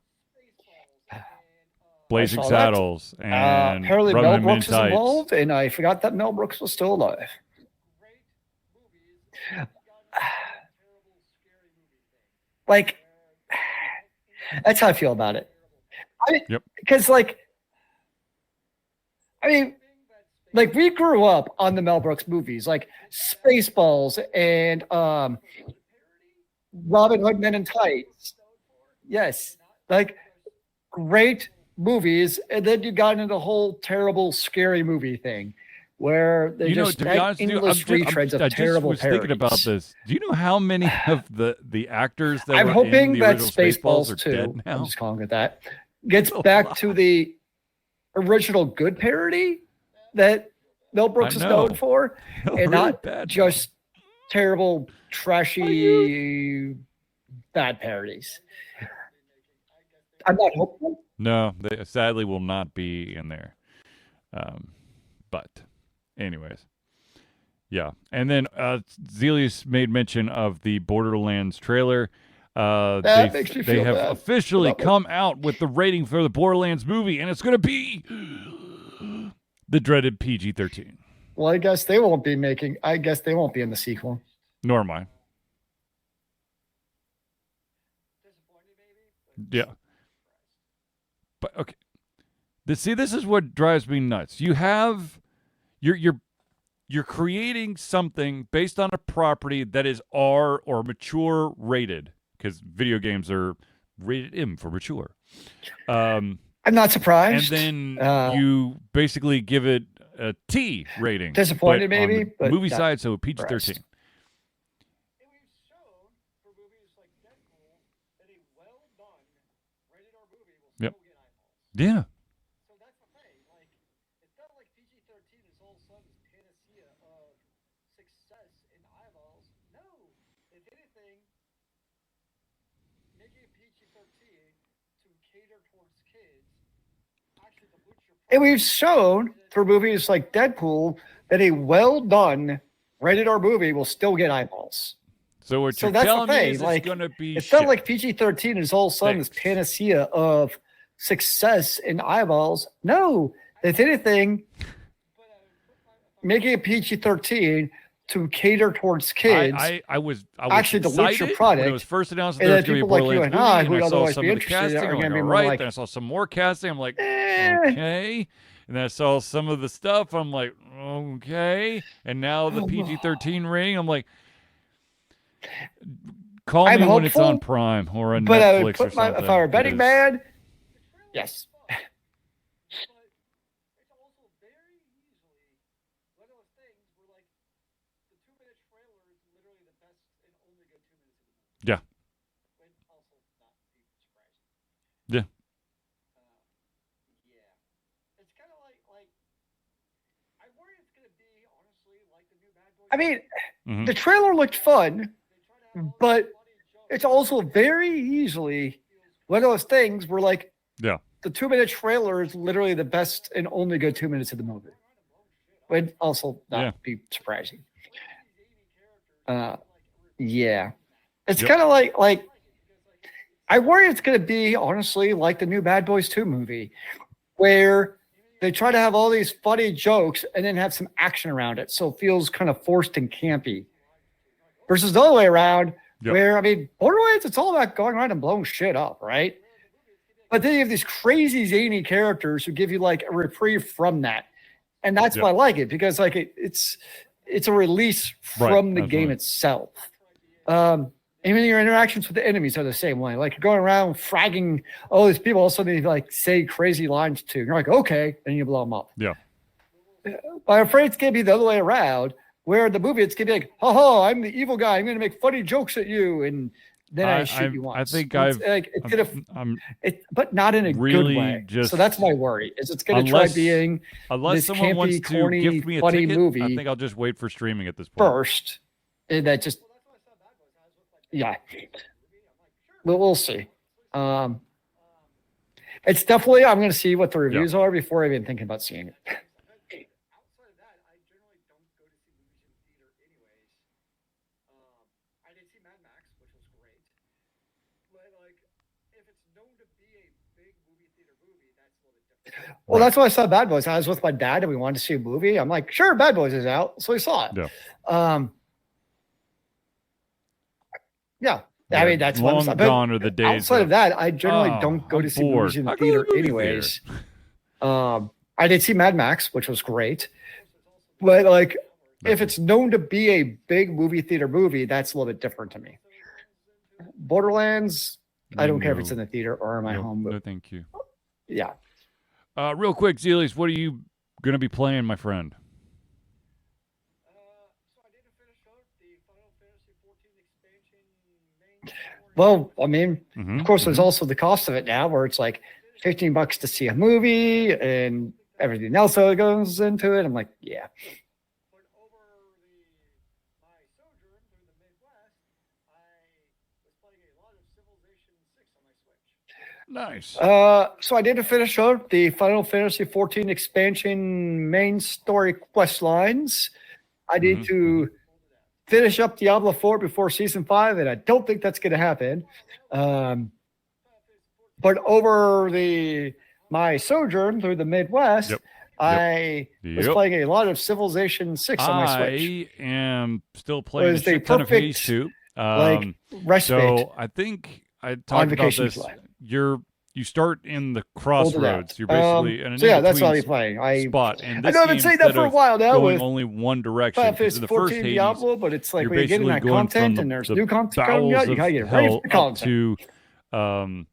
Blazing Saddles and apparently Rubber Mel and Men Brooks is Tights. involved, and I forgot that Mel Brooks was still alive. Like, that's how I feel about it. Because, like, I mean, like we grew up on the Mel Brooks movies, like Spaceballs and Robin Hood Men in Tights. Yes, like great movies, and then you got into the whole terrible, scary movie thing, where they just to be had honest with you, endless retreads of terrible was parodies. thinking about this. Do you know how many of the actors that I'm were hoping in the that original Spaceballs are 2, dead now? I'm just calling it that, gets back to the original good parody that Mel Brooks is known for, and really not bad just terrible, trashy, bad parodies. I'm not hopeful. No, they sadly will not be in there. But anyways, yeah. And then Zealeus made mention of the Borderlands trailer. That makes me they feel have bad. officially come out with the rating for the Borderlands movie, and it's going to be the dreaded PG-13. Well, I guess they won't be in the sequel. Nor am I. Yeah. But okay. This is what drives me nuts. You're creating something based on a property that is R or mature rated, because video games are rated M for mature. I'm not surprised. And then you basically give it a T rating. Disappointed, but maybe, on the but movie not side, so PG-13. Yep. Yeah. And we've shown for movies like Deadpool that a well-done rated R movie will still get eyeballs. So what you're that's telling the me thing. is Like, it's going to be it's shit. not like PG-13 is all of a sudden this panacea of success in eyeballs. No, if anything, making a PG-13 to cater towards kids. I was actually dilute your product. When it was first announced that And there was then going to be a people like you Borderlands and I, movie, who and I would saw otherwise some be of the interested, casting. are I'm like, going to be all more right. like, Then I saw some more casting. I'm like, okay. And then I saw some of the stuff. I'm like, okay. And now the PG-13 rating. I'm like, call me when it's on Prime or on Netflix I would put or something. if I were a betting man, yes. Yeah. Yeah. I mean, Mhm. the trailer looked fun, but it's also very easily one of those things where like Yeah. the 2-minute trailer is literally the best and only good 2 minutes of the movie. Would also not be surprising. Yeah. It's Yep. kind of like I worry it's going to be honestly like the new Bad Boys 2 movie where they try to have all these funny jokes and then have some action around it. So it feels kind of forced and campy versus the other way around where, I mean, Borderlands, it's all about going around and blowing shit up, right? But then you have these crazy zany characters who give you like a reprieve from that. And that's why I like it because like it's a release from the game itself. Even your interactions with the enemies are the same way. Like you're going around fragging all these people, all of a sudden they like say crazy lines to you. You're like, okay, and you blow them up. Yeah. But I'm afraid it's gonna be the other way around, where the movie it's gonna be like, ha, I'm the evil guy. I'm gonna make funny jokes at you, and then I shoot you once. I think but not in a really good way. Just, so that's my worry. Is it's gonna try being this someone campy, wants to corny, gift me a funny ticket, movie. I think I'll just wait for streaming at this point. First, and that just but we'll see. It's definitely I'm going to see what the reviews are before I even thinking about seeing it. Well, that's why I saw Bad Boys. I was with my dad and we wanted to see a movie. I'm like, sure, Bad Boys is out. So we saw it. Yeah. I mean, that's long gone are the days. Outside of that, I generally don't go to see movies in the theater anyways. I did see Mad Max, which was great. But like, if it's known to be a big movie theater movie, that's a little bit different to me. Borderlands, I don't care if it's in the theater or in my home. No, thank you. Yeah. Real quick, Zealeus, what are you going to be playing, my friend? Well, I mean, of course, there's also the cost of it now, where it's like $15 to see a movie and everything else that goes into it. I'm like, yeah. Nice. So I did finish out the Final Fantasy XIV expansion main story quest lines. I need to finish up Diablo 4 before Season 5, and I don't think that's going to happen. But over my sojourn through the Midwest, I was playing a lot of Civilization 6 on my Switch. I am still playing a shit ton of Hades 2. Respite. So I think I talked about this. You start in the crossroads. You're basically in an that's all you're playing. Spot. And I know I've been saying that for a while now. Going only one direction. It's the 14 first Hades, Diablo, but it's like when you're getting that content and there's new content coming out, you gotta get ready for the content. To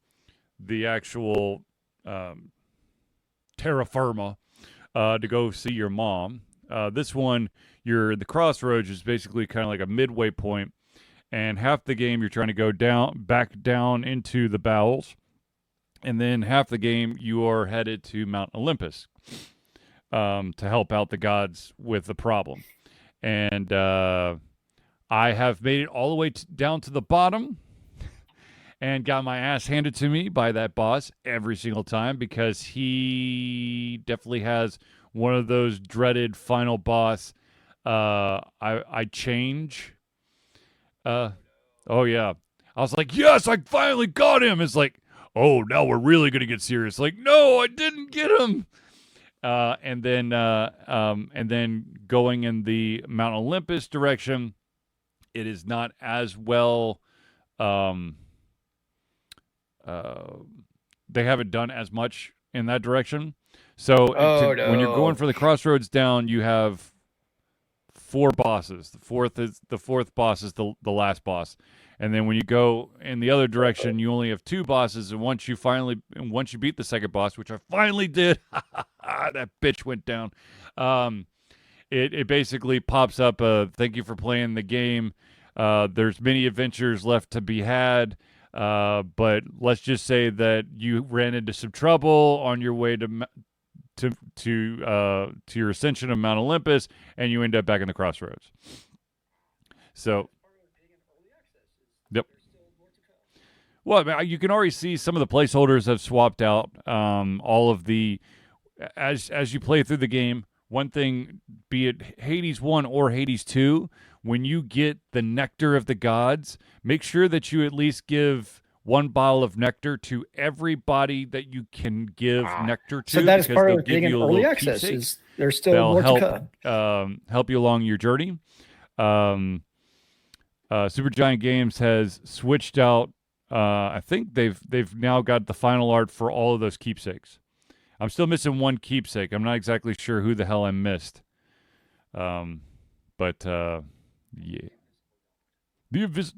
the actual terra firma to go see your mom. This one, the crossroads is basically kind of like a midway point, and half the game you're trying to go back down into the bowels. And then half the game, you are headed to Mount Olympus to help out the gods with the problem. And I have made it all the way down to the bottom and got my ass handed to me by that boss every single time because he definitely has one of those dreaded final boss. I change. Oh, yeah. I was like, yes, I finally got him. It's like, oh, now we're really going to get serious. Like, no, I didn't get him. And then going in the Mount Olympus direction, it is not as well. They haven't done as much in that direction. So when you're going for the crossroads down, you have 4 bosses. The fourth boss is the last boss. And then when you go in the other direction, you only have 2 bosses. And once you beat the second boss, which I finally did, that bitch went down. it basically pops up. Thank you for playing the game. There's many adventures left to be had. But let's just say that you ran into some trouble on your way to your ascension of Mount Olympus, and you end up back in the crossroads. So, yep. Well, I mean, you can already see some of the placeholders have swapped out. All of the as you play through the game. One thing, be it Hades 1 or Hades 2, when you get the nectar of the gods, make sure that you at least give one bottle of nectar to everybody that you can give nectar to. So that is part of being in early access. Is there's still more to come. Help you along your journey. Supergiant Games has switched out. I think they've now got the final art for all of those keepsakes. I'm still missing one keepsake. I'm not exactly sure who the hell I missed. Yeah. The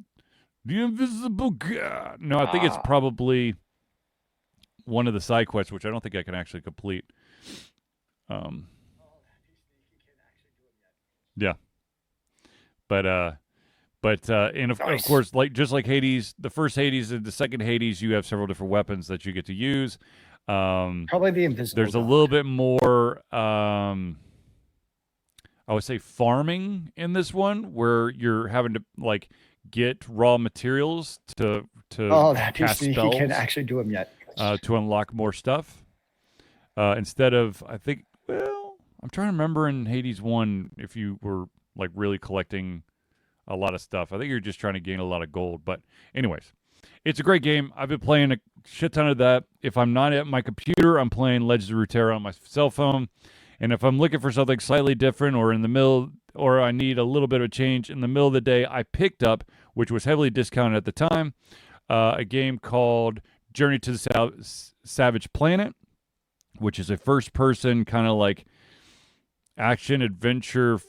invisible god. No, I think it's probably one of the side quests, which I don't think I can actually complete. Yeah. And of course, just like Hades, the first Hades and the second Hades, you have several different weapons that you get to use. probably the invisible. There's god. a little bit more, I would say, farming in this one, where you're having to like get raw materials to that cast he spells can't actually do them yet. to unlock more stuff. Instead of, I think, well, I'm trying to remember in Hades 1 if you were like really collecting a lot of stuff. I think you're just trying to gain a lot of gold. But anyways, it's a great game. I've been playing a shit ton of that. If I'm not at my computer, I'm playing Legends of Runeterra on my cell phone. And if I'm looking for something slightly different or in the middle, or I need a little bit of change in the middle of the day, I picked up, which was heavily discounted at the time, a game called Journey to the Savage Planet, which is a first-person kind of like action-adventure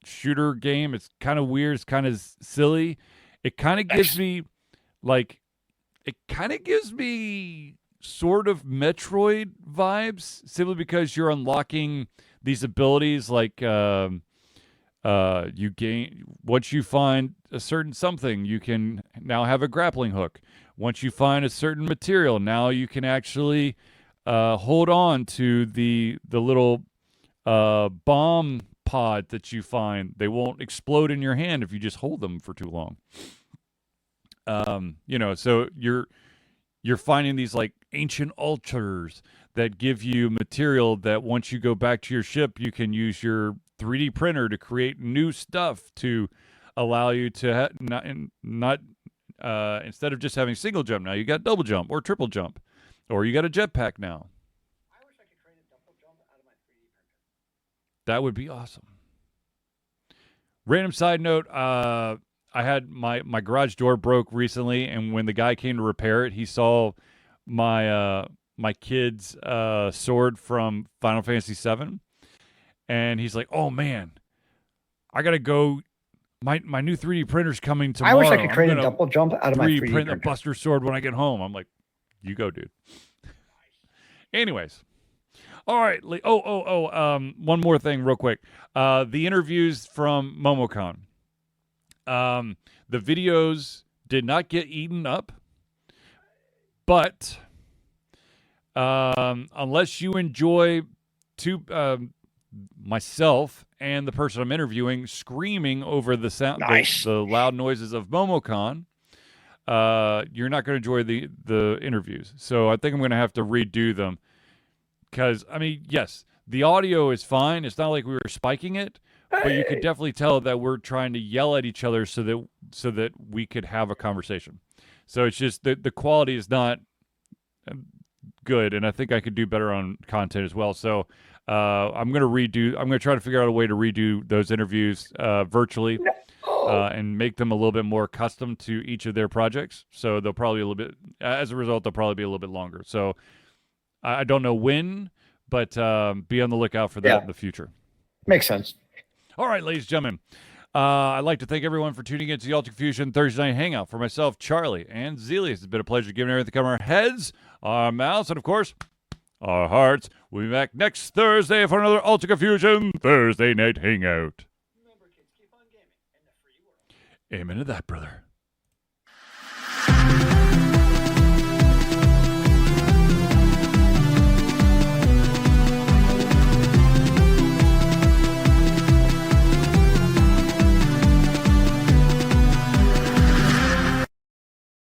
shooter game. It's kind of weird. It's kind of silly. It kind of gives me sort of Metroid vibes, simply because you're unlocking these abilities. Like you gain, once you find a certain something, you can now have a grappling hook. Once you find a certain material, now you can actually hold on to the little bomb pod that you find. They won't explode in your hand if you just hold them for too long. So you're finding these like ancient altars that give you material that once you go back to your ship, you can use your 3D printer to create new stuff to allow you to not instead of just having single jump, now you got double jump or triple jump, or you got a jetpack now. I wish I could create a double jump out of my 3D printer. That would be awesome. Random side note, I had my garage door broke recently, and when the guy came to repair it, he saw my kid's sword from Final Fantasy VII, and he's like, "Oh man, I gotta go. My new 3D printer's coming tomorrow. I wish I could create a double jump out of my 3D print printer. the Buster sword when I get home." I'm like, "You go, dude." Anyways. All right. One more thing real quick. The interviews from MomoCon. The videos did not get eaten up, but unless you enjoy myself and the person I'm interviewing screaming over the sound, Nice. the loud noises of MomoCon, you're not going to enjoy the interviews. So I think I'm going to have to redo them. Because, I mean, yes, the audio is fine. It's not like we were spiking it, but you could definitely tell that we're trying to yell at each other so that we could have a conversation. So it's just the quality is not good, and I think I could do better on content as well. So I'm going to try to figure out a way to redo those interviews virtually and make them a little bit more custom to each of their projects. So they'll probably as a result, they'll probably be a little bit longer. So I don't know when, but be on the lookout for that in the future. Makes sense. All right, ladies and gentlemen. I'd like to thank everyone for tuning in to the Ultra Fusion Thursday Night Hangout. For myself, Charlie, and Zealeus, it's been a pleasure giving everything come our heads, our mouths, and, of course, our hearts. We'll be back next Thursday for another Ultra Confusion Thursday night hangout. Remember, kids, keep on gaming in the free world. Amen to that, brother.